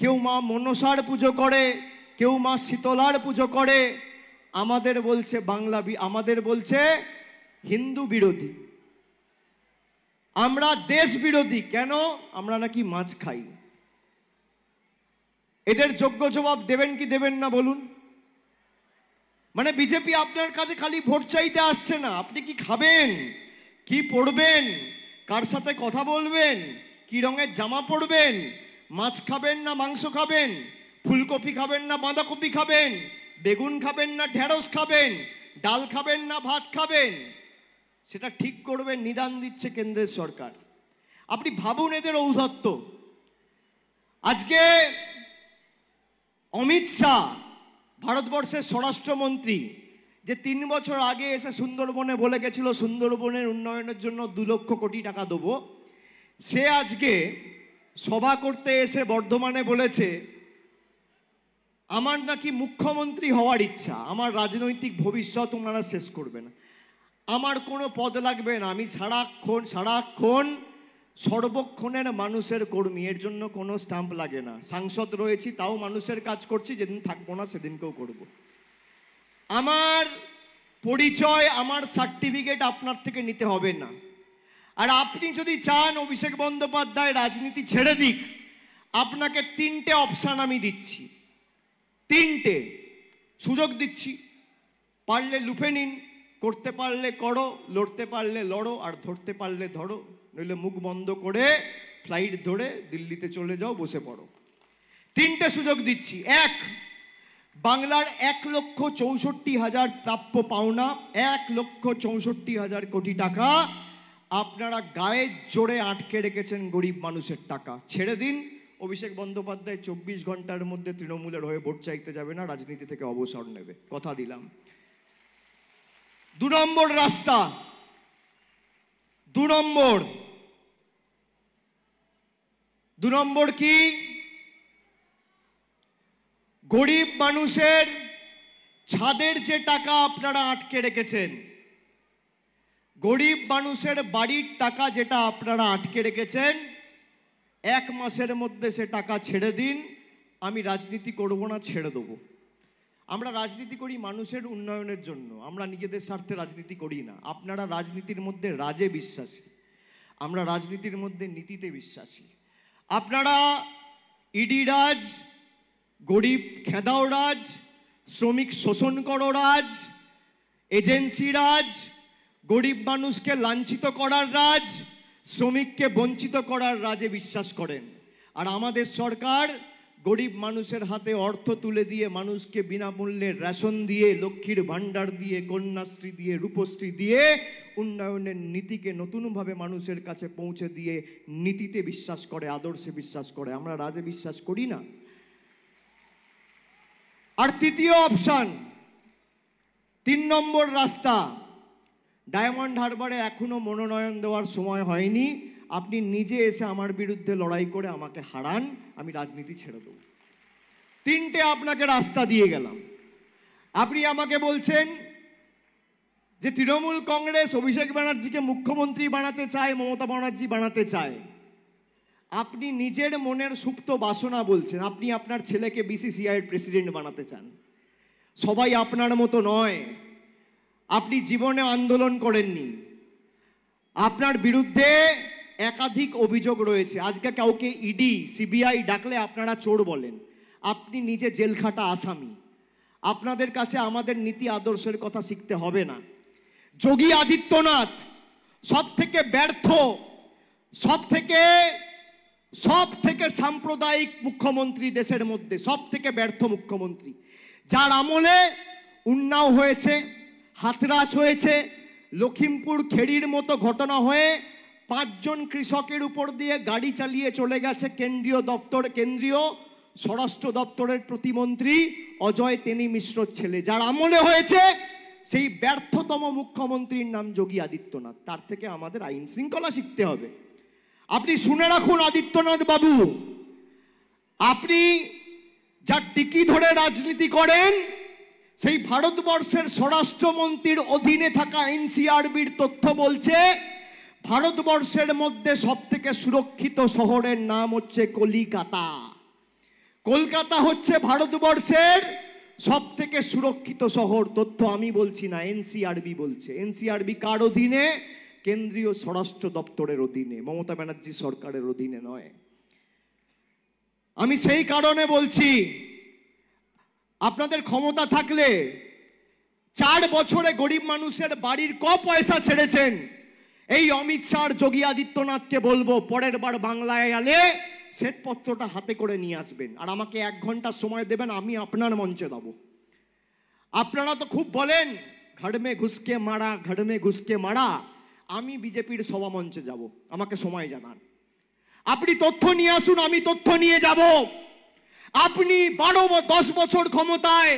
কেউ মা মনসার পুজো করে, কেউ মা শীতলার পুজো করে। আমাদের বলছে আমাদের বলছে হিন্দু বিরোধী, আমরা দেশ বিরোধী। কেন? আমরা নাকি মাছ খাই। এদের যোগ্য জবাব দেবেন কি দেবেন না বলুন? মানে বিজেপি আপনার কাছে খালি ভোট চাইতে আসছে না, আপনি কি খাবেন, কি পড়বেন, কার সাথে কথা বলবেন, কি রঙের জামা পরবেন, মাছ খাবেন না মাংস খাবেন, ফুলকপি খাবেন না বাঁধাকপি খাবেন, বেগুন খাবেন না ঢেঁড়স খাবেন, ডাল খাবেন না ভাত খাবেন, সেটা ঠিক করবেন, নিদান দিচ্ছে কেন্দ্রের সরকার। আপনি ভাবুন এদের ঔদ্ধত্য। আজকে অমিত শাহ, ভারতবর্ষের স্বরাষ্ট্রমন্ত্রী, যে 3 বছর আগে এসে সুন্দরবনে বলে গেছিল সুন্দরবনের উন্নয়নের জন্য 2 লক্ষ কোটি টাকা দেবো, সে আজকে সভা করতে এসে বর্ধমানে বলেছে আমার নাকি মুখ্যমন্ত্রী হওয়ার ইচ্ছা, আমার রাজনৈতিক ভবিষ্যৎ ওনারা শেষ করবে না, আমার কোনো পদ লাগবে না, আমি সারাক্ষণ সর্বক্ষণের মানুষের কর্মী, এর জন্য কোনো স্ট্যাম্প লাগে না, সাংসদ রয়েছি তাও মানুষের কাজ করছি, যেদিন থাকবো না সেদিনকেও করব। আমার পরিচয়, আমার সার্টিফিকেট আপনার থেকে নিতে হবে না। আর আপনি যদি চান অভিষেক বন্দ্যোপাধ্যায় রাজনীতি ছেড়ে দিক, আপনাকে 3টে অপশান আমি দিচ্ছি, 3টে সুযোগ দিচ্ছি। পারলে লুফে নিন, করতে পারলে করো, লড়তে পারলে লড়ো, আর ধরতে পারলে ধরো, নইলে মুখ বন্ধ করে ফ্লাইট ধরে দিল্লিতে চলে যাও, বসে পড়ো। 3টে সুযোগ দিচ্ছি। 1, বাংলার 1,64,000 প্রাপ্য পাওনা, 1,64,000 কোটি টাকা আপনারা গায়ের জোরে আটকে রেখেছেন গরিব মানুষের টাকা। ছেড়ে দিন, অভিষেক বন্দ্যোপাধ্যায় 24 ঘন্টার মধ্যে তৃণমূলের হয়ে ভোট চাইতে যাবে না, রাজনীতি থেকে অবসর নেবে, কথা দিলাম। 2 নম্বর রাস্তা, 2 নম্বর কি? গরিব মানুষের ছাদের যে টাকা আপনারা আটকে রেখেছেন, গরিব মানুষের বাড়ির টাকা যেটা আপনারা আটকে রেখেছেন, 1 মাসের মধ্যে সে টাকা ছেড়ে দিন। আমি রাজনীতি করব না, ছেড়ে দেবো। আমরা রাজনীতি করি মানুষের উন্নয়নের জন্য, আমরা নিজেদের স্বার্থে রাজনীতি করি না। আপনারা রাজনীতির মধ্যে রাজে বিশ্বাসী, আমরা রাজনীতির মধ্যে নীতিতে বিশ্বাসী। আপনারা ইডি রাজ, গরিব খেদাও রাজ, শ্রমিক শোষণ করো রাজ, এজেন্সি রাজ, গরিব মানুষকে লাঞ্ছিত করার রাজ, শ্রমিককে বঞ্চিত করার রাজে বিশ্বাস করেন। আর আমাদের সরকার গরিব মানুষের হাতে অর্থ তুলে দিয়ে, মানুষকে বিনামূল্যে রেশন দিয়ে, লক্ষ্মীর ভাণ্ডার দিয়ে, কন্যাশ্রী দিয়ে, রূপশ্রী দিয়ে উন্নয়নের নীতিকে নতুনভাবে মানুষের কাছে পৌঁছে দিয়ে নীতিতে বিশ্বাস করে, আদর্শে বিশ্বাস করে। আমরা রাজে বিশ্বাস করি না। আর তৃতীয় অপশন, 3 নম্বর রাস্তা, ডায়মন্ড হারবারে এখনো মনোনয়ন দেওয়ার সময় হয়নি। আপনি নিজে এসে আমার বিরুদ্ধে লড়াই করে আমাকে হারান, আমি রাজনীতি ছেড়ে দেব। 3টে আপনাকে রাস্তা দিয়ে গেলাম। আপনি আমাকে বলছেন যে তৃণমূল কংগ্রেস অভিষেক ব্যানার্জিকে মুখ্যমন্ত্রী বানাতে চায়, মমতা ব্যানার্জি বানাতে চায়। আপনি নিজের মনের সুপ্ত বাসনা বলছেন, আপনি আপনার ছেলেকে বিসিসিআই এর প্রেসিডেন্ট বানাতে চান। সবাই আপনার মতো নয়, আপনি জীবনে আন্দোলন করেননি, আপনার বিরুদ্ধে একাধিক অভিযোগ রয়েছে। আজকে কাউকে ইডি সিবিআই ডাকলে আপনারা চোর বলেন, আপনি নিজে জেলখাটা আসামি। আপনাদের কাছে আমাদের নীতি আদর্শের কথা শিখতে হবে না। যোগী আদিত্যনাথ সব থেকে ব্যর্থ, সব থেকে সাম্প্রদায়িক মুখ্যমন্ত্রী দেশের মধ্যে, সব থেকে ব্যর্থ মুখ্যমন্ত্রী, যার আমলে উন্নাও হয়েছে, হাতরাস হয়েছে, লখিমপুর খেড়ির মতো ঘটনা হয়ে 5 জন কৃষকের উপর দিয়ে গাড়ি চালিয়ে চলে গেছে কেন্দ্রীয় স্বরাষ্ট্র দপ্তরের প্রতিমন্ত্রী অজয় তেনী মিশ্রর ছেলে। যার আমলে হয়েছে সেই ব্যর্থতম মুখ্যমন্ত্রীর নাম যোগী আদিত্যনাথ। তার থেকে আমাদের আইন শৃঙ্খলা শিখতে হবে। আপনি শুনে রাখুন আদিত্যনাথ বাবু, আপনি যার টিকি ধরে রাজনীতি করেন, সেই ভারতবর্ষের স্বরাষ্ট্রমন্ত্রীর অধীনে থাকা এনসিআরবির তথ্য বলছে ভারতবর্ষের মধ্যে সব থেকে সুরক্ষিত শহরের নাম হচ্ছে কলিকাতা। কলকাতা হচ্ছে ভারতবর্ষের সব থেকে সুরক্ষিত শহর। তথ্য আমি বলছি না, এনসিআরবি বলছে। এনসিআরবি কার অধীনে? কেন্দ্রীয় স্বরাষ্ট্র দপ্তরের অধীনে, মমতা ব্যানার্জি সরকারের অধীনে নয়। আমি সেই কারণে বলছি, আপনাদের ক্ষমতা থাকলে 4 বছরে গরিব মানুষের বাড়ির পয়সা ছেড়েছেন। এই অমিত শাহ, যোগী আদিত্যনাথকে বলবো পরের বার বাংলায় এলে শ্বেতপত্রটা হাতে করে নিয়ে আসবেন, আর আমাকে 1 ঘন্টা সময় দেবেন, আমি আপনার মঞ্চে দেবো। আপনারা তো খুব বলেন ঘর মে ঘুসকে মারা, ঘর মে ঘুসকে মারা। আমি বিজেপির সভা মঞ্চে যাব, আমাকে সময় জানান। আপনি তথ্য নিয়ে আসুন, আমি তথ্য নিয়ে যাব। আপনি 10 বছর ক্ষমতায়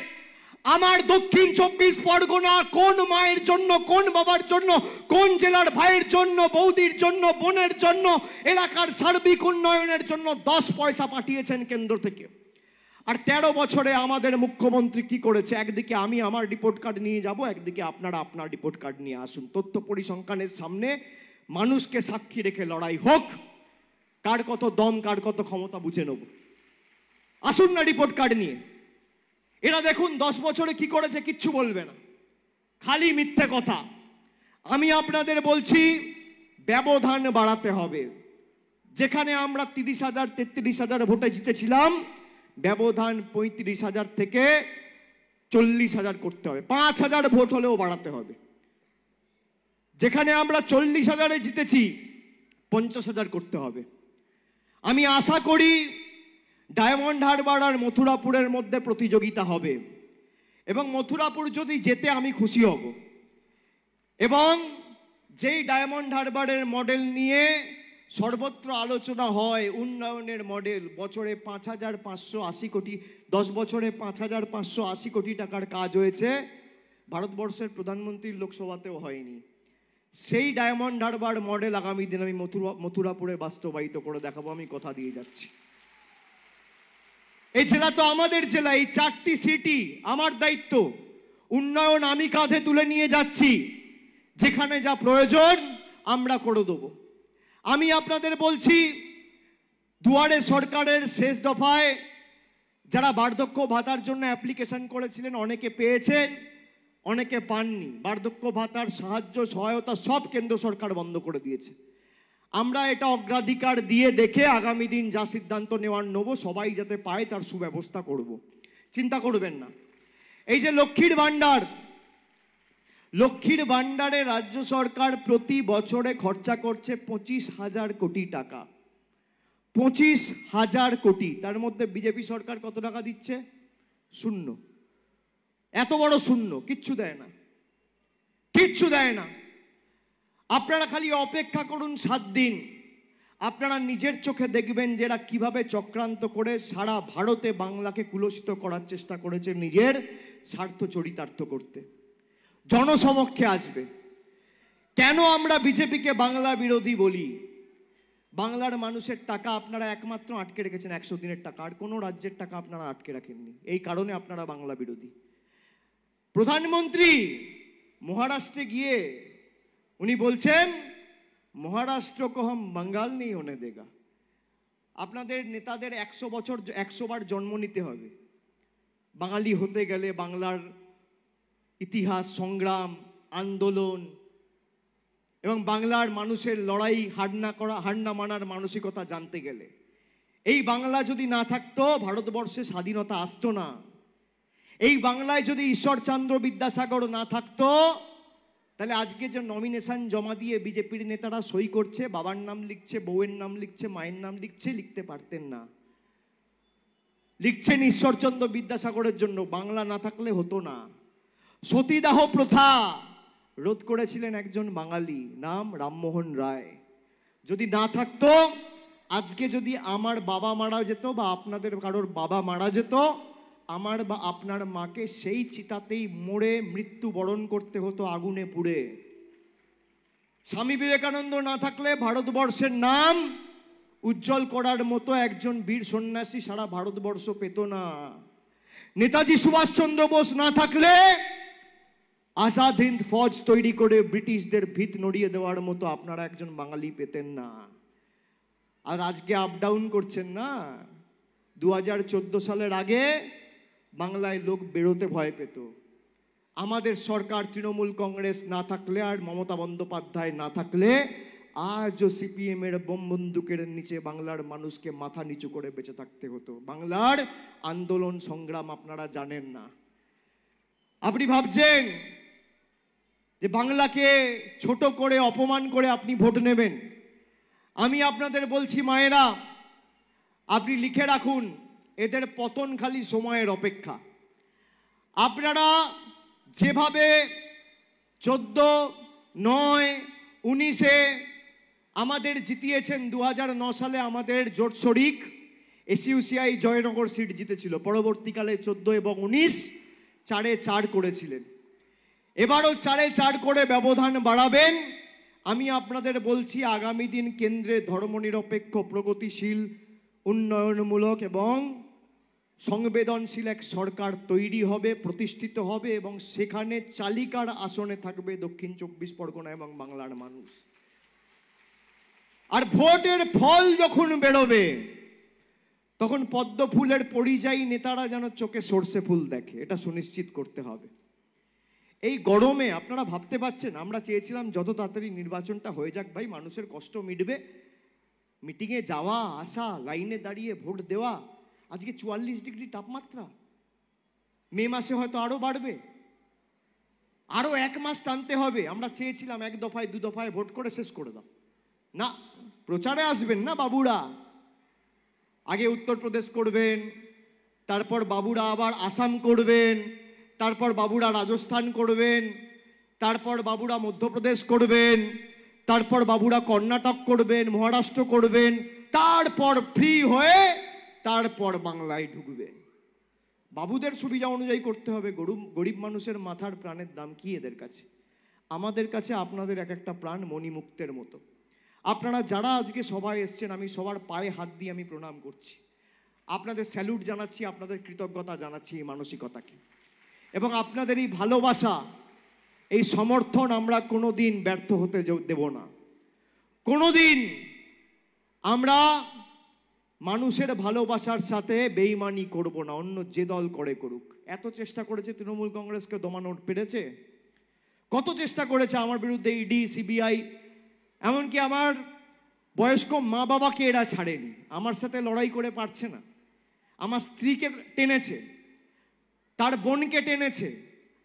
আমার দক্ষিণ 24 পরগনা কোন মায়ের জন্য, কোন বাবার জন্য, কোন জেলার ভাইয়ের জন্য, বৌদির জন্য, বোনের জন্য, এলাকার সার্বিক উন্নয়নের জন্য 10 পয়সা পাঠিয়েছেন কেন্দ্র থেকে। আর 13 বছরে আমাদের মুখ্যমন্ত্রী কি করেছে? একদিকে আমি আমার রিপোর্ট কার্ড নিয়ে যাব, একদিকে আপনারা আপনার রিপোর্ট কার্ড নিয়ে আসুন। তথ্য পরিসংখ্যানের সামনে মানুষকে সাক্ষী রেখে লড়াই হোক, কার কত দম, কার কত ক্ষমতা বুঝে নেব। আসুন না রিপোর্ট কার্ড নিয়ে। এরা দেখুন 10 বছরে কি করেছে, কিচ্ছু বলবে না, খালি মিথ্যে কথা। আমি আপনাদের বলছি ব্যবধান বাড়াতে হবে। যেখানে আমরা 30,000 33,000 ভোটে জিতেছিলাম, ব্যবধান 35,000 থেকে 40,000 করতে হবে। 5,000 ভোট হলেও বাড়াতে হবে। যেখানে আমরা 40,000-এ জিতেছি, 50,000 করতে হবে। আমি আশা করি ডায়মন্ড হারবার আর মথুরাপুরের মধ্যে প্রতিযোগিতা হবে, এবং মথুরাপুর যদি জেতে আমি খুশি হব। এবং যেই ডায়মন্ড হারবারের মডেল নিয়ে সর্বত্র আলোচনা হয়, উন্নয়নের মডেল, বছরে 5,580 কোটি, 10 বছরে 5,580 কোটি টাকার কাজ হয়েছে, ভারতবর্ষের প্রধানমন্ত্রীর লোকসভাতেও হয়নি। সেই ডায়মন্ড হারবার মডেল আগামী দিন আমি মথুরাপুরে বাস্তবায়িত করে দেখাবো, আমি কথা দিয়ে যাচ্ছি। এই জেলা তো আমাদের জেলা, এই 4টি সিটি আমার দায়িত্ব, উন্নয়ন আমি কাঁধে তুলে নিয়ে যাচ্ছি, যেখানে যা প্রয়োজন আমরা করে দেবো। আমি আপনাদের বলছি, দুয়ারে সরকারের শেষ দফায় যারা বার্ধক্য ভাতার জন্য অ্যাপ্লিকেশন করেছিলেন, অনেকে পেয়েছেন, অনেকে পাননি। বার্ধক্য ভাতার সাহায্য সহায়তা সব কেন্দ্র সরকার বন্ধ করে দিয়েছে। আমরা এটা অগ্রাধিকার দিয়ে দেখে আগামী দিন যা সিদ্ধান্ত নেব সবাই যাতে পায় তার সুব্যবস্থা করব, চিন্তা করবেন না। এই যে লক্ষ্মীর ভাণ্ডার, লক্ষ্মীর ভাণ্ডারে রাজ্য সরকার প্রতি বছরে খরচা করছে 25,000 কোটি টাকা, 25,000 কোটি। তার মধ্যে বিজেপি সরকার কত টাকা দিচ্ছে? শূন্য। এত বড় শূন্য, কিচ্ছু দেয় না, কিচ্ছু দেয় না। আপনারা খালি অপেক্ষা করুন 7 দিন, আপনারা নিজের চোখে দেখবেন যে এরা কিভাবে চক্রান্ত করে সারা ভারতে বাংলাকে কুলসিত করার চেষ্টা করেছে নিজের স্বার্থ চরিতার্থ করতে। জনসমক্ষে আসবে। কেন আমরা বিজেপিকে বাংলা বিরোধী বলি? বাংলার মানুষের টাকা আপনারা একমাত্র আটকে রেখেছেন, 100 দিনের টাকা, আর কোনো রাজ্যের টাকা আপনারা আটকে রাখেননি। এই কারণে আপনারা বাংলা বিরোধী। প্রধানমন্ত্রী মহারাষ্ট্রে গিয়ে উনি বলছেন মহারাষ্ট্র কো হাম বাঙ্গাল নেই হোনে দেগা। আপনাদের নেতাদের 100 বার জন্ম নিতে হবে বাঙালি হতে গেলে, বাংলার ইতিহাস, সংগ্রাম, আন্দোলন এবং বাংলার মানুষের লড়াই, হার না মানার মানসিকতা জানতে গেলে। এই বাংলা যদি না থাকতো ভারতবর্ষে স্বাধীনতা আসতো না। এই বাংলায় যদি ঈশ্বরচন্দ্র বিদ্যাসাগর না থাকতো, তাহলে আজকে যে নমিনেশন জমা দিয়ে বিজেপির নেতারা সই করছে, বাবার নাম লিখছে, বউয়ের নাম লিখছে, মায়ের নাম লিখছে, লিখতে পারতেন না। লিখছেন ঈশ্বরচন্দ্র বিদ্যাসাগরের জন্য, বাংলা না থাকলে হতো না। সতীদাহ প্রথা রোধ করেছিলেন একজন বাঙালি, নাম রামমোহন রায়। যদি না থাকতো, আজকে যদি আমার বাবা মারা যেত বা আপনাদের কারোর বাবা মারা যেত, আমার বা আপনার মাকে সেই চিতাতেই মরে মৃত্যুবরণ করতে হতো আগুনে পুড়ে। স্বামী বিবেকানন্দ না থাকলে ভারতবর্ষের নাম উজ্জ্বল করার মতো একজন বীর সন্ন্যাসী সারা ভারতবর্ষ পেত না। নেতাজি সুভাষচন্দ্র বোস না থাকলে আজাদ হিন্দ ফৌজ তৈরি করে ব্রিটিশদের ভিত নড়িয়ে দেওয়ার মতো আপনারা একজন বাঙালি পেতেন না। আর আজকে আপ ডাউন করছেন না। 2014 সালের আগে বাংলায় লোক বেরোতে ভয় পেত। আমাদের সরকার, তৃণমূল কংগ্রেস না থাকলে আর মমতা বন্দ্যোপাধ্যায় না থাকলে আজও সিপিএম এর বোম বন্দুকের নিচে বাংলার মানুষকে মাথা নিচু করে বেঁচে থাকতে হতো। বাংলার আন্দোলন সংগ্রাম আপনারা জানেন না। আপনি ভাবছেন যে বাংলাকে ছোট করে, অপমান করে আপনি ভোট নেবেন। আমি আপনাদের বলছি মায়েরা, আপনি লিখে রাখুন, এদের পতন খালি সময়ের অপেক্ষা। আপনারা যেভাবে 14, 9, 19-এ আমাদের জিতিয়েছেন, 2009 সালে আমাদের জোট শরিক এসইউসিআই জয়নগর সিট জিতেছিল, পরবর্তীকালে 14 এবং 19 4-4 করেছিলেন। এবারও 4-4 করে ব্যবধান বাড়াবেন। আমি আপনাদের বলছি, আগামী দিন কেন্দ্রে ধর্মনিরপেক্ষ, প্রগতিশীল, উন্নয়নমূলক এবং সংবেদনশীল এক সরকার তৈরি হবে, প্রতিষ্ঠিত হবে, এবং সেখানে চালিকার আসনে থাকবে দক্ষিণ 24 পরগনা এবং বাংলার মানুষ। আর ভোটের ফল যখন বেরোবে, তখন পদ্ম ফুলের পরিযায়ী নেতারা যেন চোখে সর্ষে ফুল দেখে, এটা সুনিশ্চিত করতে হবে। এই গরমে আপনারা ভাবতে পারছেন, আমরা চেয়েছিলাম যত তাড়াতাড়ি নির্বাচনটা হয়ে যাক, ভাই মানুষের কষ্ট মিটবে, মিটিংয়ে যাওয়া আসা, লাইনে দাঁড়িয়ে ভোট দেওয়া। আজকে 44 ডিগ্রি তাপমাত্রা, মে মাসে হয়তো আরো বাড়বে, আরো 1 মাস টানতে হবে। আমরা চেয়েছিলাম 1 দফায় 2 দফায় ভোট করে শেষ করে দাও। না, প্রচারে আসবেন না বাবুরা, আগে উত্তরপ্রদেশ করবেন, তারপর বাবুরা আবার আসাম করবেন, তারপর বাবুরা রাজস্থান করবেন, তারপর বাবুরা মধ্যপ্রদেশ করবেন, তারপর বাবুরা কর্ণাটক করবেন, মহারাষ্ট্র করবেন, তারপর ফ্রি হয়ে তারপর বাংলায় ঢুকবেন। বাবুদের সুবিধা অনুযায়ী করতে হবে। গরিব মানুষের মাথার প্রাণের দাম কি এদের কাছে? আমাদের কাছে আপনাদের এক একটা প্রাণ মণিমুক্তের মতো। আপনারা যারা আজকে সবাই এসছেন, আমি সবার পায়ে হাত দিয়ে আমি প্রণাম করছি, আপনাদের স্যালুট জানাচ্ছি, আপনাদের কৃতজ্ঞতা জানাচ্ছি এই মানসিকতাকে। এবং আপনাদের এই ভালোবাসা, এই সমর্থন আমরা কোনোদিন ব্যর্থ হতে দেব না। কোনোদিন আমরা মানুষের ভালোবাসার সাথে বেইমানি করব না, অন্য যে দল করে করুক। এত চেষ্টা করেছে তৃণমূল কংগ্রেসকে দমানোর, পেরেছে? কত চেষ্টা করেছে আমার বিরুদ্ধে ইডি, সিবিআই, এমনকি আমার বয়স্ক মা বাবাকে এরা ছাড়েনি। আমার সাথে লড়াই করে পারছে না। আমার স্ত্রীকে টেনেছে, তার বোনকে টেনেছে,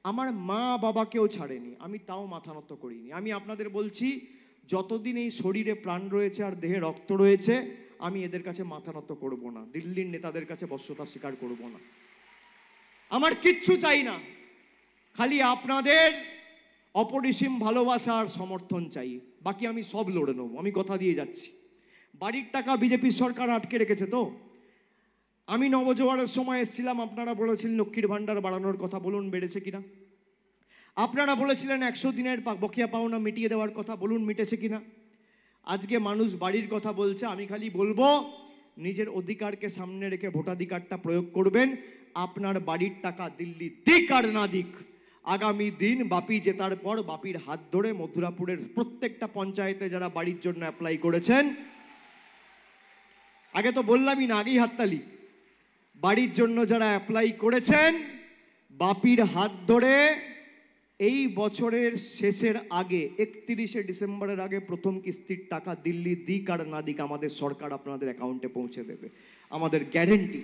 আমার মা বাবাকেও ছাড়েনি। আমি তাও মাথা নত করিনি। আমি আপনাদের বলছি, যতদিন এই শরীরে প্রাণ রয়েছে আর দেহে রক্ত রয়েছে, আমি এদের কাছে মাথা নত করব না, দিল্লির নেতাদের কাছে বশ্যতা স্বীকার করব না। আমার কিচ্ছু চাই না, খালি আপনাদের অপরিসীম ভালোবাসা আর সমর্থন চাই। বাকি আমি সব লড়ে নেব, আমি কথা দিয়ে যাচ্ছি। বাড়ির টাকা বিজেপি সরকার আটকে রেখেছে তো। আমি নবজোয়ারের সময় এসেছিলাম, আপনারা বলেছিলেন লক্ষ্মীর ভাণ্ডার বাড়ানোর কথা, বলুন বেড়েছে কিনা? আপনারা বলেছিলেন 100 দিনের বকেয়া পাওনা মিটিয়ে দেওয়ার কথা, বলুন মিটেছে কিনা? আজকে মানুষ বাড়ির কথা বলছে। আমি খালি বলবো, নিজের অধিকারকে সামনে রেখে ভোটাধিকারটা প্রয়োগ করবেন। আপনার বাড়ির টাকা দিল্লি দিক আর না দিক, আগামী দিন বাপি জেতার পর বাপির হাত ধরে মথুরাপুরের প্রত্যেকটা পঞ্চায়েতে যারা বাড়ির জন্য অ্যাপ্লাই করেছেন, আগে তো বললামই না, আগেই হাততালি, বাড়ির জন্য যারা অ্যাপ্লাই করেছেন, বাপির হাত ধরে এই বছরের শেষের আগে 31শে ডিসেম্বরের আগে প্রথম কিস্তির টাকা দিল্লি দিক আর না দিক আমাদের সরকার আপনাদের অ্যাকাউন্টে পৌঁছে দেবে, আমাদের গ্যারেন্টি,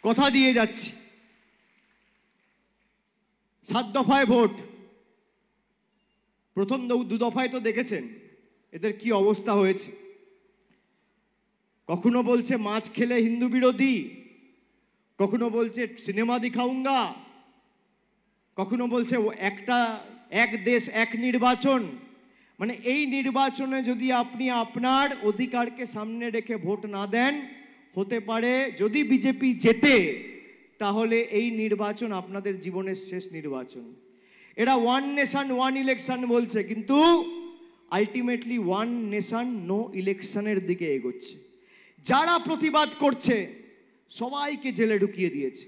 কথা দিয়ে যাচ্ছি। 7 দফায় ভোট, প্রথম 2 দফায় তো দেখেছেন এদের কি অবস্থা হয়েছে। কখনো বলছে মাছ খেলে হিন্দু বিরোধী, কখনো বলছে সিনেমা দিখাউঙ্গা, কখনো বলছে এক দেশ এক নির্বাচন। মানে এই নির্বাচনে যদি আপনি আপনার অধিকারকে সামনে রেখে ভোট না দেন, হতে পারে যদি বিজেপি জেতে, তাহলে এই নির্বাচন আপনাদের জীবনের শেষ নির্বাচন। এরা ওয়ান নেশন ওয়ান ইলেকশন বলছে, কিন্তু আলটিমেটলি ওয়ান নেশন নো ইলেকশনের দিকে এগোচ্ছে। যারা প্রতিবাদ করছে সবাইকে জেলে ঢুকিয়ে দিয়েছে।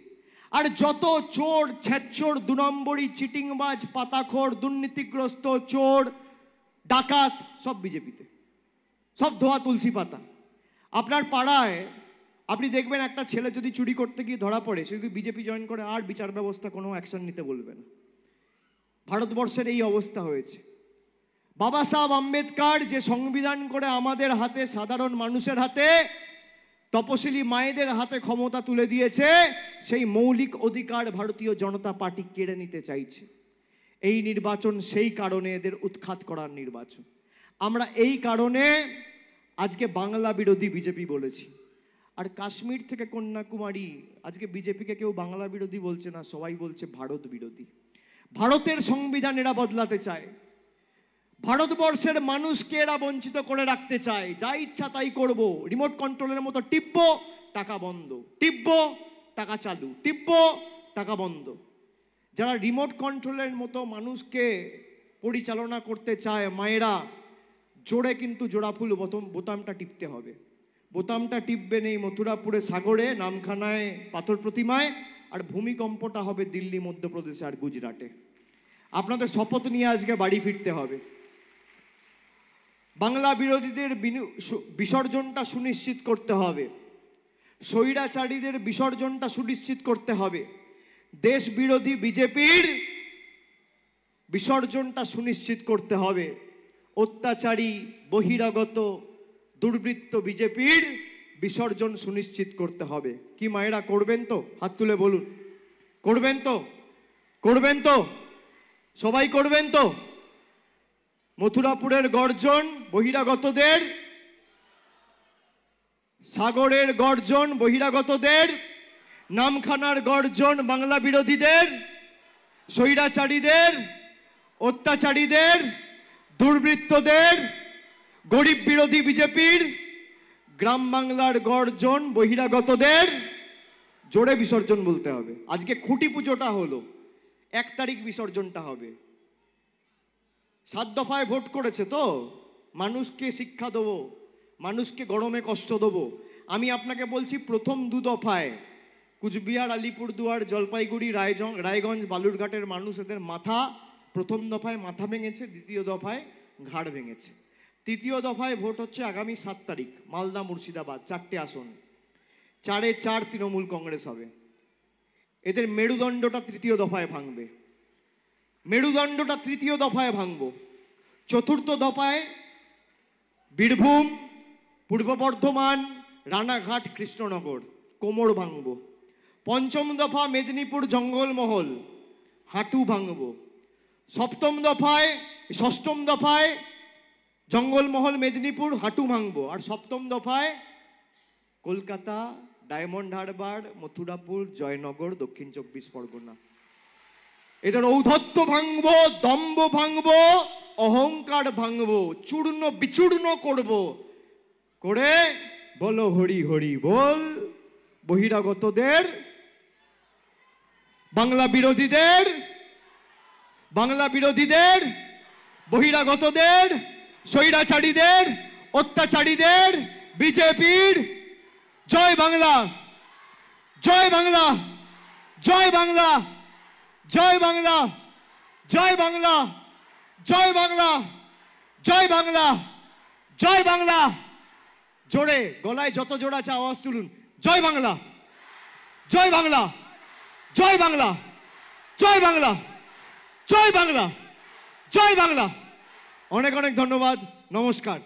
আর যত চোর, ছেচ্চোর, 2 নম্বরই, চিটিংবাজ, পাতাখোর, দুর্নীতিগ্রস্ত চোর, ডাকাত, সব বিজেপিতে, সব ধোয়া তুলসী পাতা। আপনার পাড়ায় আপনি দেখবেন একটা ছেলে যদি চুরি করতে গিয়ে ধরা পড়ে, সে যদি বিজেপি জয়েন করে, আর বিচার ব্যবস্থা কোনো অ্যাকশন নিতে বলবে না। ভারতবর্ষের এই অবস্থা হয়েছে। বাবা সাহেব আম্বেদকর যে সংবিধান করে আমাদের হাতে, সাধারণ মানুষের হাতে, তপশিলি মায়েদের হাতে ক্ষমতা তুলে দিয়েছে, সেই মৌলিক অধিকার ভারতীয় জনতা পার্টি কেড়ে নিতে চাইছে। এই নির্বাচন সেই কারণে এদের উৎখাত করার নির্বাচন। আমরা এই কারণে আজকে বাংলা বিরোধী বিজেপি বলেছি। আর কাশ্মীর থেকে কন্যাকুমারী, আজকে বিজেপিকে কেউ বাংলা বিরোধী বলছে না, সবাই বলছে ভারত বিরোধী। ভারতের সংবিধান এরা বদলাতে চায়, ভারতবর্ষের মানুষকে এরা বঞ্চিত করে রাখতে চায়। যা ইচ্ছা তাই করব, রিমোট কন্ট্রোলের মতো টিপবো, টাকা বন্ধ, টিপবো, টাকা চালু, টিপবো, টাকা বন্ধ। যারা রিমোট কন্ট্রোলের মতো মানুষকে পরিচালনা করতে চায়, মায়েরা জোরে কিন্তু জোড়াফুল বোতামটা টিপতে হবে। বোতামটা টিপবেন এই মথুরাপুরে, সাগরে, নামখানায়, পাথর প্রতিমায়, আর ভূমিকম্পটা হবে দিল্লি, মধ্যপ্রদেশে আর গুজরাটে। আপনাদের শপথ নিয়ে আজকে বাড়ি ফিরতে হবে। বাংলা বিরোধীদের বিসর্জনটা সুনিশ্চিত করতে হবে, স্বৈরাচারীদের বিসর্জনটা সুনিশ্চিত করতে হবে, দেশ বিরোধী বিজেপির বিসর্জনটা সুনিশ্চিত করতে হবে, অত্যাচারী, বহিরাগত, দুর্বৃত্ত বিজেপির বিসর্জন সুনিশ্চিত করতে হবে। কি মায়েরা করবেন তো? হাত তুলে বলুন, করবেন তো? করবেন তো? সবাই করবেন তো? মথুরাপুরের গর্জন বহিরাগতদের সাগরের গর্জন বহিরাগতদের, নামখানার গর্জন বাংলা বিরোধীদের, স্বৈরাচারীদের, অত্যাচারীদের, দুর্বৃত্তদের, গরিব বিরোধী বিজেপির, গ্রাম বাংলার গর্জন বহিরাগতদের। জোরে বিসর্জন বলতে হবে। আজকে খুঁটি পুজোটা হলো, 1 তারিখ বিসর্জনটা হবে। 7 দফায় ভোট করেছে তো, মানুষকে শিক্ষা দেবো, মানুষকে গরমে কষ্ট দেবো। আমি আপনাকে বলছি, প্রথম 2 দফায় কুচবিহার, আলিপুরদুয়ার, জলপাইগুড়ি, রায়গঞ্জ, বালুরঘাটের মানুষ এদের মাথা, প্রথম দফায় মাথা ভেঙেছে, দ্বিতীয় দফায় ঘাড় ভেঙেছে। তৃতীয় দফায় ভোট হচ্ছে আগামী 7 তারিখ, মালদা, মুর্শিদাবাদ, 4টে আসন, 4-এ 4 তৃণমূল কংগ্রেস হবে। এদের মেরুদণ্ডটা তৃতীয় দফায় ভাঙবে, মেরুদণ্ডটা তৃতীয় দফায় ভাঙবো। চতুর্থ দফায় বীরভূম, পূর্ব বর্ধমান, রানাঘাট, কৃষ্ণনগর, কোমর ভাঙবো। পঞ্চম দফা মেদিনীপুর, জঙ্গলমহল, হাঁটু ভাঙবো। ষষ্ঠম দফায় জঙ্গলমহল, মেদিনীপুর, হাঁটু ভাঙবো। আর সপ্তম দফায় কলকাতা, ডায়মন্ড হারবার, মথুরাপুর, জয়নগর, দক্ষিণ 24 পরগনা। এদের ঔদ্ধত্য ভাঙবো, দম্ভ ভাঙবো, অহংকার ভাঙবো, চূর্ণ বিচূর্ণ করবো। করে বলো হরি হরি বল। বহিরাগতদের, বাংলা বিরোধীদের, বহিরাগতদের, স্বৈরাচারীদের, অত্যাচারীদের, বিজেপির জয় বাংলা, জয় বাংলা, জয় বাংলা, জয় বাংলা, জয় বাংলা, জয় বাংলা, জয় বাংলা, জয় বাংলা। জোরে গলায় যত জোর আছে আওয়াজ তুলুন, জয় বাংলা, জয় বাংলা, জয় বাংলা, জয় বাংলা, জয় বাংলা, জয় বাংলা। অনেক অনেক ধন্যবাদ, নমস্কার।